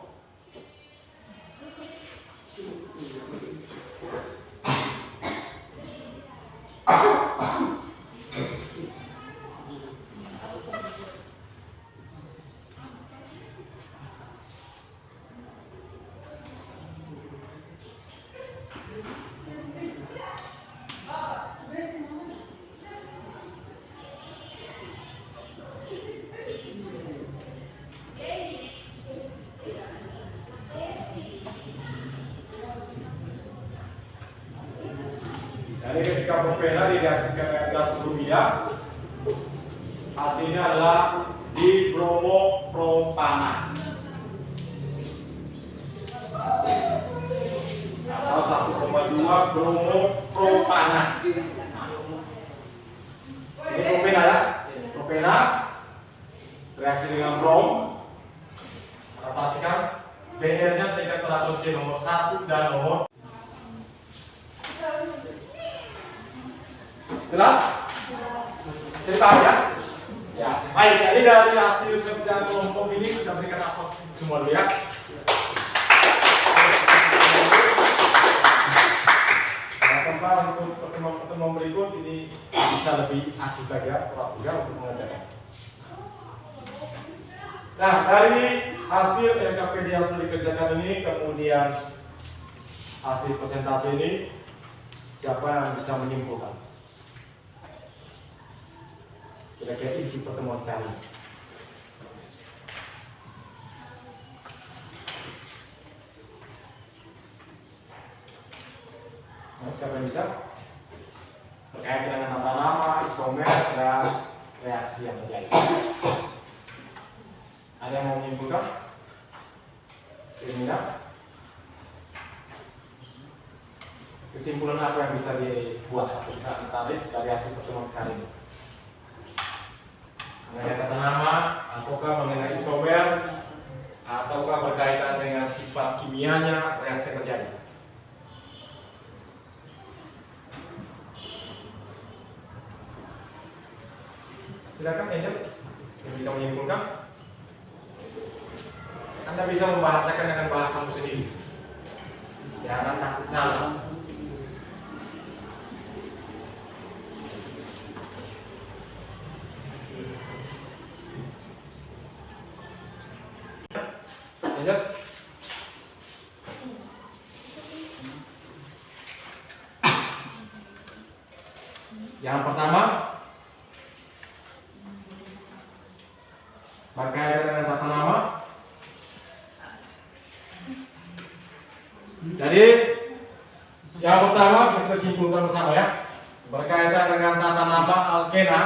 Jadi ketika propena direaksikan dengan gas berbeda, hasilnya adalah dibromopropana atau 1,2 bromopropana. Ini propena ya, propena reaksi dengan brom. Perhatikan BR-nya tingkat teratur nomor 1 dan nomor. Jelas? Cerita ya? Ya, baik. Jadi dari hasil kerjaan kelompok ini sudah berikan aplaus semua dulu ya. Harapan untuk pertemuan berikut ini bisa lebih asik lagi ya, untuk mengajarnya. Nah, dari hasil LKPD yang sudah dikerjakan ini, kemudian hasil presentasi ini, siapa yang bisa menyimpulkan? Kira-kira ini pertemuan kali. Siapa yang bisa? Terkait dengan tata nama, isomer, dan reaksi yang terjadi. Ada yang mau menyimpulkan? Ini kesimpulan apa yang bisa dibuat atau bisa ditarik dari hasil pertemuan kali ini? Mengenai tata nama, ataukah mengenai isomer, ataukah berkaitan dengan sifat kimianya reaksi yang terjadi? Silakan Angel yang bisa menyimpulkan. Anda bisa membahasakan dengan bahasamu sendiri. Jangan takut salah. Lanjut. Yang pertama, berkaitan dengan tata nama. Jadi, yang pertama bisa kita simpulkan bersama ya, berkaitan dengan tata nama alkena.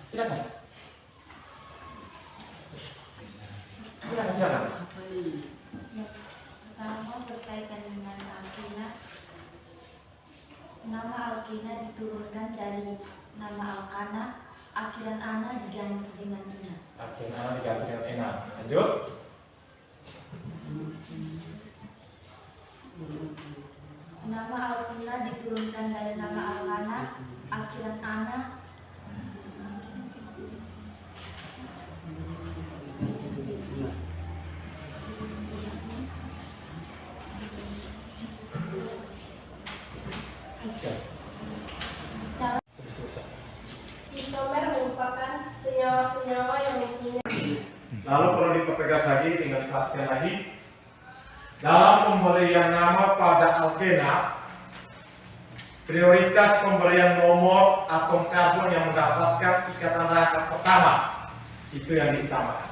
Silakan. Silakan. Yang pertama berkaitan dengan alkena. Nama alkena diturunkan dari nama alkana, akhiran ana diganti dengan ina. Akhiran ana diganti dengan ina. Lanjut. Nama alkena diturunkan dari nama alkana, akhiran ana Isomer merupakan senyawa-senyawa yang mempunyai. Lalu perlu dipertegas lagi, tinggal diperhatikan lagi. Dalam pemberian nama pada alkena, prioritas pemberian nomor atom karbon yang mendapatkan ikatan rangka pertama itu yang diutamakan.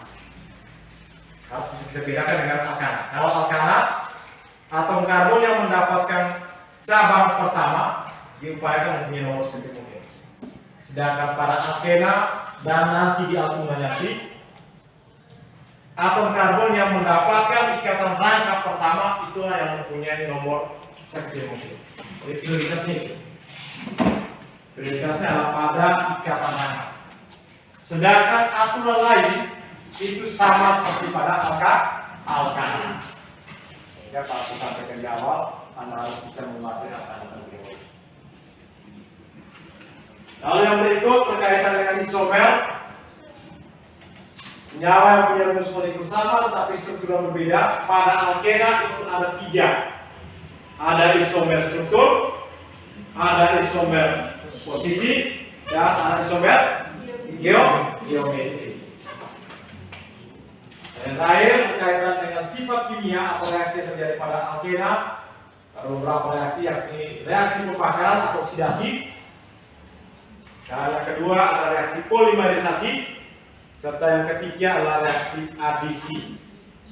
Harus bisa kita bedakan dengan alkana. Kalau alkana, atom karbon yang mendapatkan cabang pertama diupayakan mempunyai nomor sedikit mungkin. Sedangkan pada alkena dan nanti di alkoholiasi, atom karbon yang mendapatkan ikatan rangka pertama itulah yang mempunyai nomor sekecil mungkin. Jadi prioritasnya itu. Prioritasnya adalah pada ikatan rangka. Sedangkan aturan lain itu sama seperti pada alkana. Sehingga kalau kita sampaikan di awal, Anda harus bisa menguasai alkana terlebih dahulu. Lalu yang berikut berkaitan dengan isomer. Senyawa yang punya rumus molekul sama tetapi struktur yang berbeda. Pada alkena itu ada 3. Ada isomer struktur, ada isomer posisi, dan ada isomer geometri. Dan terakhir berkaitan dengan sifat kimia atau reaksi yang terjadi pada alkena. Ada beberapa reaksi yakni reaksi pembakaran atau oksidasi. Dan yang kedua adalah reaksi polimerisasi. Serta yang ketiga adalah reaksi adisi.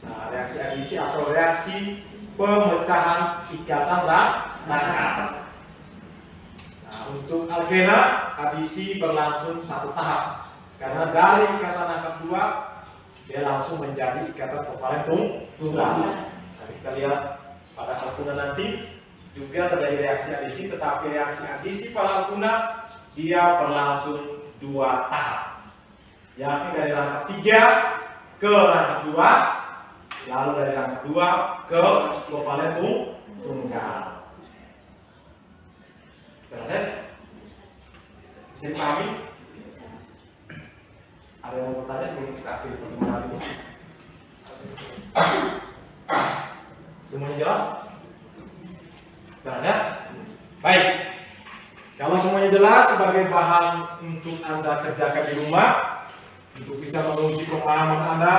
Nah, reaksi adisi atau reaksi pemecahan ikatan rangka. Nah, untuk alkena, adisi berlangsung satu tahap. Karena dari ikatan rangka 2, dia langsung menjadi ikatan kovalen tunggal. Nanti kita lihat pada alkena nanti juga terjadi reaksi adisi, tetapi reaksi adisi pada alkena dia berlangsung 2 tahap. Yakni dari rangka 3 ke rangka 2, lalu dari rangka 2 ke kovalen tunggal. Jelas ya? Bisa dipahami? Ada yang mau bertanya sebelum kita akhiri pertemuan hari ini? Semuanya jelas? Jelas ya? Baik. Kalau semuanya jelas sebagai bahan untuk Anda kerjakan di rumah, untuk bisa menguji pemahaman Anda,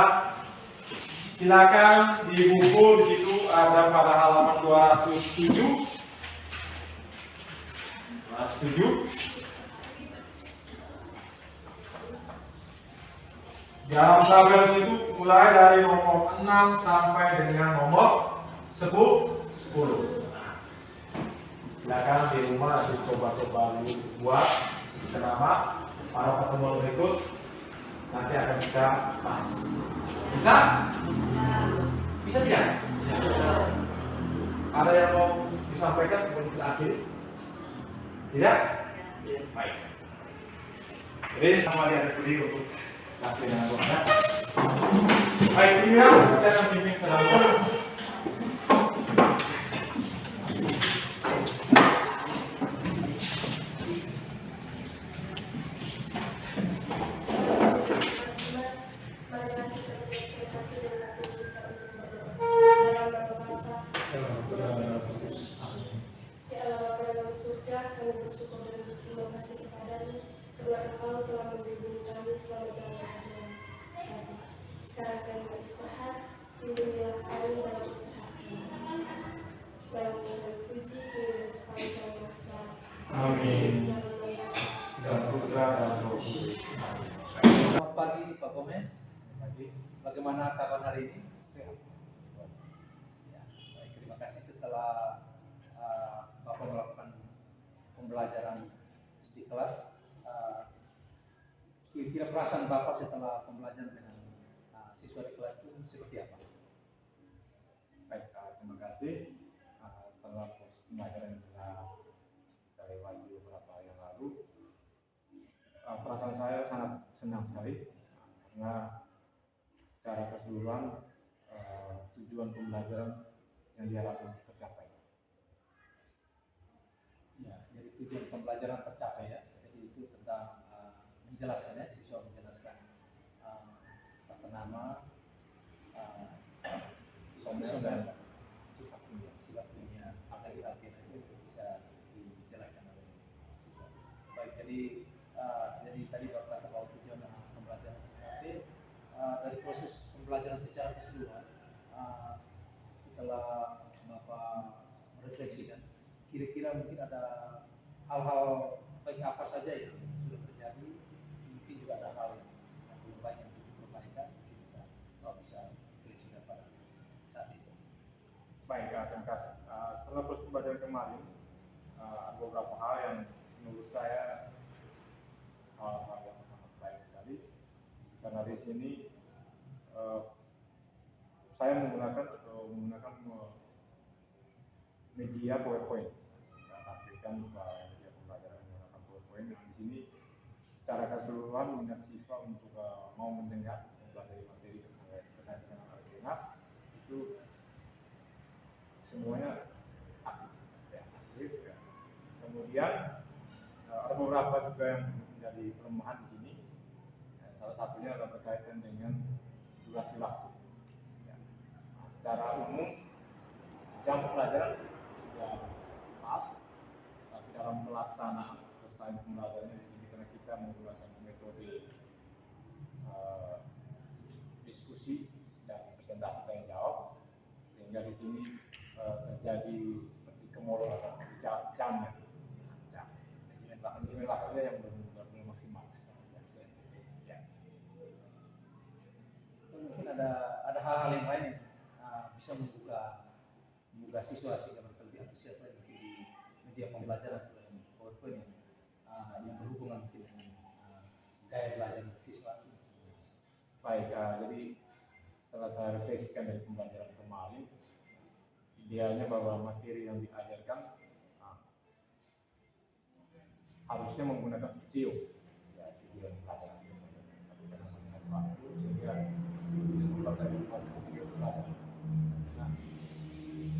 silakan di buku di situ ada pada halaman 207. Dalam tabel situ mulai dari nomor 6 sampai dengan nomor 10. Silakan di rumah coba-coba buat nama pada pertemuan berikut nanti akan kita bahas. Bisa? Bisa tidak? Ada yang mau disampaikan sebelum kita akhiri? Tidak? Baik. Jadi sama dia beri untuk laki dengan Tuhan. Baik, ini ya, saya akan bimbing ke dalam kelas. Marilah kita berhati dan hati kita untuk berdoa. Dalam nama Bapa, ya Allah Bapa dalam surga, kami bersyukur dan berterima kasih kepadamu karena Engkau telah membimbing kami selama jalan Tuhan. Sekarang kami beristirahat, bimbinglah kami dalam istirahat kami. Dalam nama puji dan sepanjang masa. Amin. Dalam nama Dan putra dan roh kudus. Selamat pagi Pak Gomez. Bagaimana kabar hari ini? Sehat. Ya, baik, terima kasih setelah Bapak melakukan pembelajaran di kelas. Kira-kira perasaan Bapak setelah pembelajaran dengan siswa di kelas itu seperti apa? Baik, terima kasih. Setelah pembelajaran yang kita lewati beberapa yang lalu, perasaan saya sangat senang sekali karena secara keseluruhan tujuan pembelajaran yang diharapkan tercapai. Ya, jadi tujuan pembelajaran tercapai ya. Jadi itu tentang menjelaskan ya, siswa menjelaskan tata nama, Sombong dan sifat dunia. sifat dunia agar di Alkitab itu bisa dijelaskan oleh siswa. Baik, jadi tadi Bapak kata bahwa tujuan pembelajaran tercapai dari proses pembelajaran secara keseluruhan. Setelah Bapak merefleksikan, kira-kira mungkin ada hal-hal baik apa saja yang sudah terjadi, mungkin juga ada hal yang belum baik yang diperbaikan, mungkin Bapak bisa refleksikan pada saat itu. Baik, terima kasih. Setelah proses pembelajaran kemarin, ada beberapa hal yang menurut saya hal-hal yang sangat baik sekali. Karena di sini saya menggunakan media PowerPoint. Saya tampilkan media pembelajaran menggunakan PowerPoint. Dan di sini secara keseluruhan minat siswa untuk mau mendengar mempelajari materi terkait dengan Alkitab itu semuanya aktif ya. Kemudian ada beberapa juga yang menjadi kelemahan di sini. Salah satunya adalah berkaitan dengan durasi waktu. Ya. Secara umum jam pembelajaran sudah pas, tapi dalam pelaksanaan selesai pembelajarannya di sini karena kita menggunakan metode diskusi dan presentasi tanya jawab, sehingga di sini terjadi seperti kemolotan jamnya. Manajemen waktunya yang belum maksimal. Ya. Mungkin ada hal-hal yang lain yang bisa membuka siswa sehingga mereka lebih antusias lagi di media pembelajaran selain PowerPoint yang berhubungan mungkin dengan gaya belajar siswa. Baik, jadi setelah saya refleksikan dari pembelajaran kemarin, idealnya bahwa materi yang diajarkan harusnya menggunakan video, ya video yang pelajaran. Tapi karena melihat waktu sehingga sempat saya buat video pelajaran. Nah,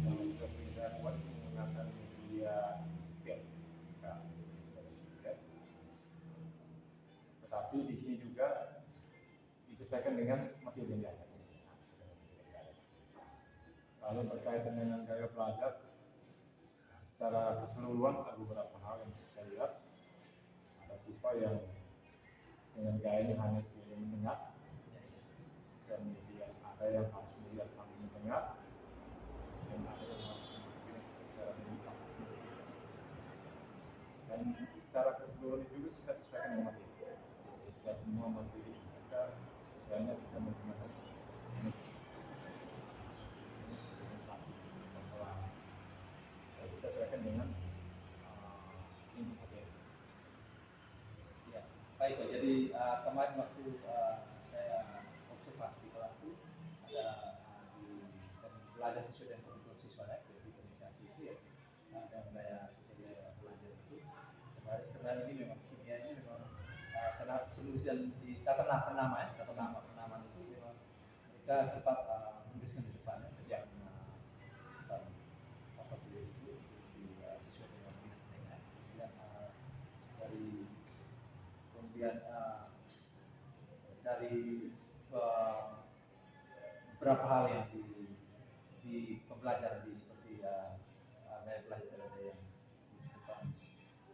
yang sudah sering saya buat menggunakan media digital, tetapi di sini juga disesuaikan dengan materi yang diajarkan. Lalu berkaitan dengan gaya belajar, secara keseluruhan ada beberapa hal yang saya lihat. Ada siswa yang dengan gayanya hanya sekedar mendengar, kemudian ada yang harus melihat sambil mendengar, dan ada yang harus melihat secara demonstrasi. Dan secara keseluruhan juga kita sesuaikan dengan materi. Kita semua materi kita sesuainya kita menggunakan kita sesuaikan dengan ini materi. Ya, baik Pak. kemarin waktu saya observasi di kelas itu ada belajar sesuai dengan kebutuhan siswa ya, diferensiasi itu ya, dan gaya sesuai gaya belajar itu. Kemarin karena ini memang kimia ini memang karena penulisan di tata nama ya, tata nama penamaan itu memang mereka sempat menuliskan di depannya, jadi depan apa tulis itu sesuai dengan minat mereka. Dan dari kemudian dari beberapa hal yang di pembelajaran seperti gaya belajar ada yang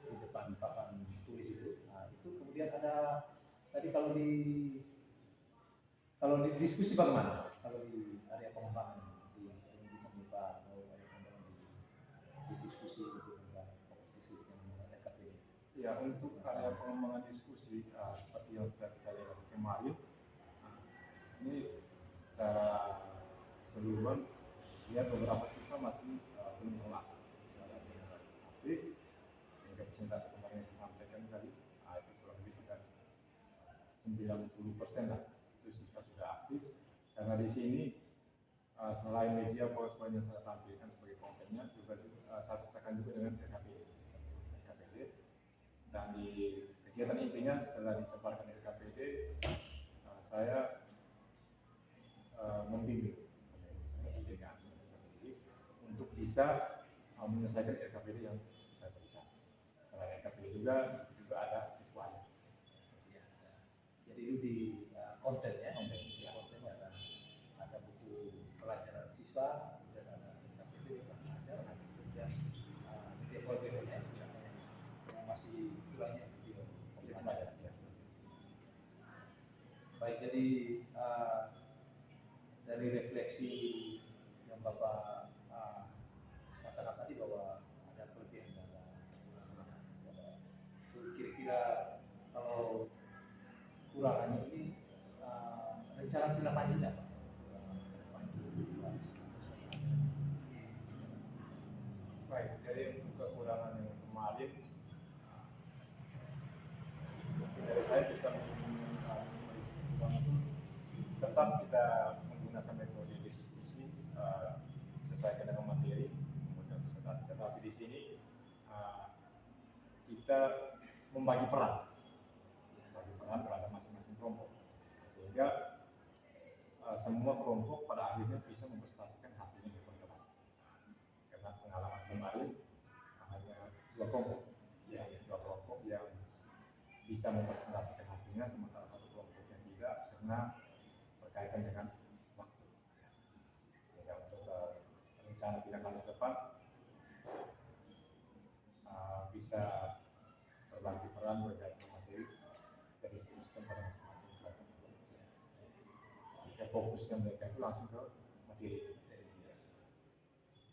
di depan papan tulis itu. Nah, itu kemudian ada tadi kalau di diskusi bagaimana? Kalau di area pengembangan di sebelum kita membuka mau ada pengembangan di diskusi itu fokus diskusi dengan RKPD. Ya, untuk area pengembangan diskusi seperti yang sudah kita lihat kemarin, ini secara keseluruhan lihat beberapa siswa masih belum terlatih aktif, sehingga presentasi kemarin yang saya sampaikan tadi itu kurang lebih sudah 90% lah itu siswa sudah aktif. Karena di sini selain media poin-poin yang saya tampilkan sebagai kontennya juga saya sertakan juga dengan RKPD. Dan di kegiatan intinya setelah disebarkan RKPD, saya membimbing untuk bisa menyelesaikan RKPD yang saya berikan. Selain RKPD juga ada visualnya. Ya, jadi itu di konten ya, kontennya ada buku pelajaran siswa, kemudian ada RKPD pelajar, kemudian media portfolio-nya yang masih vilanya video pelajaran. Ya. Baik, jadi dari refleksi yang Bapak katakan tadi bahwa ada kelebihan dan itu kira-kira kalau kurangannya ini rencana tindak lanjutnya Pak? Baik, jadi untuk kekurangan yang kemarin, dari saya bisa tetap kita menggunakan metode diskusi sesuai dengan materi kemudian presentasi. Tetapi di sini kita membagi peran terhadap masing-masing kelompok, sehingga semua kelompok pada akhirnya bisa mempresentasikan hasilnya di konfirmasi. Karena pengalaman kemarin hanya dua kelompok yang bisa mempresentasikan hasilnya, sementara satu kelompok yang tidak karena berkaitan dengan waktu. Sehingga untuk rencana tindak lanjut depan bisa berbagi peran berkaitan materi dan distribusikan pada masing-masing kelompok. Sehingga fokusnya mereka itu langsung ke materi itu.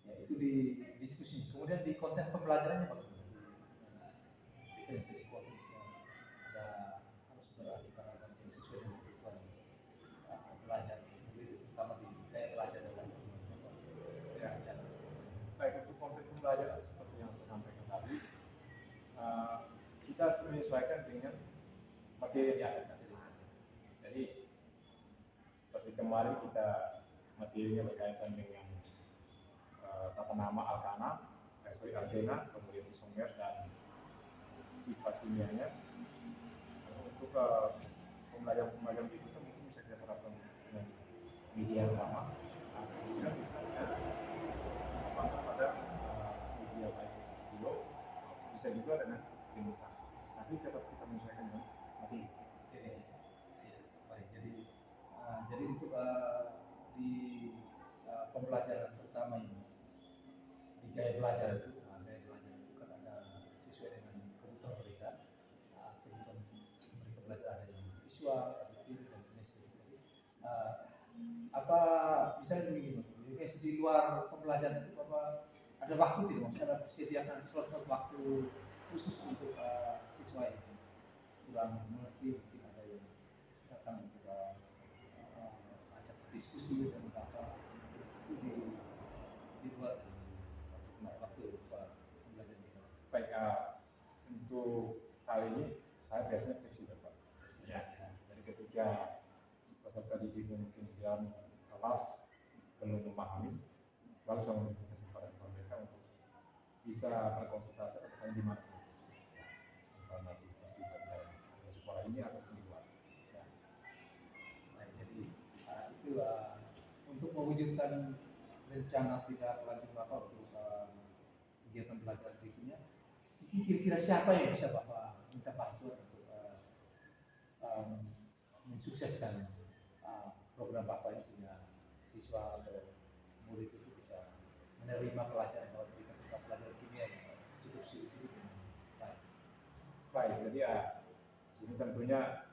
Ya, itu di diskusi. Kemudian di konten pembelajarannya Pak, diferensiasi konten ada harus beralih pada yang sesuai dengan kebutuhan belajar, terutama di gaya belajar dan lain. Ya, baik, untuk konten pembelajaran seperti yang saya sampaikan tadi, kita harus menyesuaikan dengan materi yang ada. Jadi seperti kemarin kita materinya berkaitan dengan tata nama Alkena, kemudian isomer dan sifat kimianya. Untuk pembelajaran berikutnya mungkin bisa kita terapkan dengan media yang sama. Kemudian misalnya pada media baik video, bisa juga dengan demonstrasi. Tapi tetap kita menyesuaikan dengan materi. Baik, jadi untuk di pembelajaran terutama ini di gaya belajar itu kan ada sesuai dengan kebutuhan mereka. Kebutuhan mereka belajar ada yang visual, auditif dan kinestetik. Apa misalnya begini, di luar pembelajaran itu ada waktu tidak? Maksudnya ada persediaan slot-slot waktu khusus untuk siswa ini kurang mengerti, mungkin ada yang datang untuk ajak diskusi dan apa itu di luar waktu pembelajaran kita. Baik, untuk hal ini saya biasanya fleksibel Pak. Ya, ketika peserta didik mungkin di dalam kelas belum memahami, selalu saya memberikan kesempatan kepada mereka untuk bisa berkonsultasi atau bertanya di mana informasi belajar di sekolah ini ataupun di luar. Ya. Nah, jadi itu untuk mewujudkan rencana tidak lanjut Bapak untuk kegiatan belajar berikutnya, kira-kira siapa yang bisa Bapak minta bantuan untuk mensukseskan program Bapak ini sehingga siswa atau murid itu bisa menerima pelajaran yang diberikan tentang pelajaran kimia yang cukup sulit ini dengan baik. Baik, jadi ya sini tentunya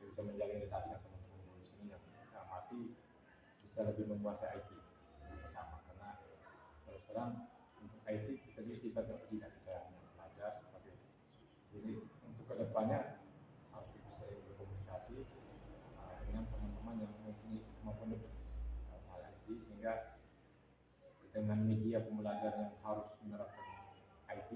bisa menjalin relasi dengan teman-teman di sini yang amati bisa lebih menguasai IT yang pertama, karena terus terang untuk IT kita juga sifatnya tidak kita belajar pakai IT. Jadi untuk kedepannya harus bisa berkomunikasi dengan teman-teman yang mempunyai kemampuan lebih dalam hal IT, sehingga dengan media pembelajaran yang harus menerapkan IT,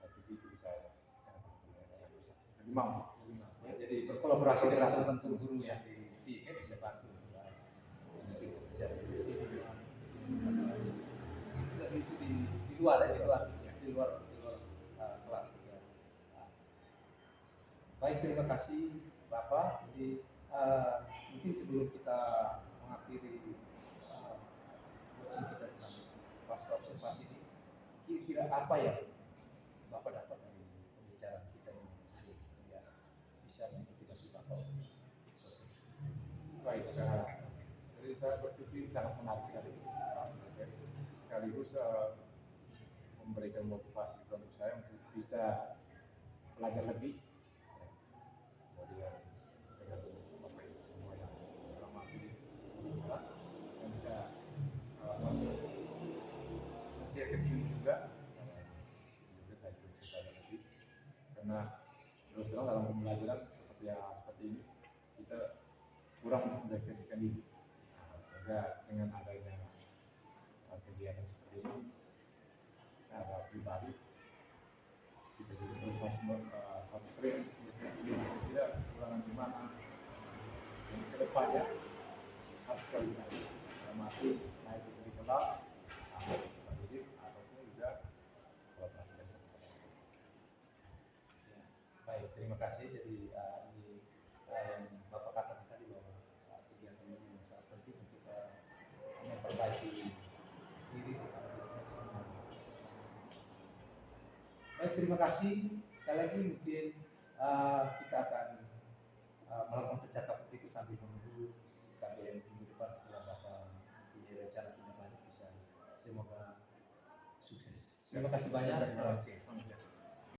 tapi itu bisa dengan teman-teman yang bisa lebih mampu. Ya, jadi berkolaborasi dengan teman guru yang di TIK bisa bantu mungkin kesehatan di sini itu di luar kelas ya. Baik, terima kasih Bapak. Jadi mungkin sebelum kita mengakhiri coaching kita tentang pasca observasi ini, kira-kira apa yang Bapak dapat dari pembicaraan kita ini hari ini sehingga bisa memotivasi Bapak untuk proses. Baik, jadi saya berpikir sangat menarik sekali. Sekaligus memberikan motivasi untuk saya untuk bisa belajar lebih. Kemudian dengan Bapak Ibu semua yang dalam arti saya bisa share ke tim juga. Saya juga bisa belajar lebih, karena terus terang dalam pembelajaran seperti ini kita kurang untuk merefleksikan diri. Sehingga dengan adanya kegiatan seperti ini secara pribadi kita juga terus harus sering merefleksi diri, tidak kekurangan di mana, dan kedepannya harus terlihat mati naik di kelas sampai peserta didik ataupun juga kolaborasi dengan peserta. Ya, baik, terima kasih. Jadi ini yang Bapak katakan tadi bahwa kegiatan ini sangat penting untuk memperbaiki diri kita. Baik, terima kasih. Sekali lagi mungkin kita akan melakukan percakapan berikut sambil menunggu KBM minggu depan setelah Bapak punya rencana tindak lanjut bisa. Semoga sukses. Terima kasih banyak. Terima kasih.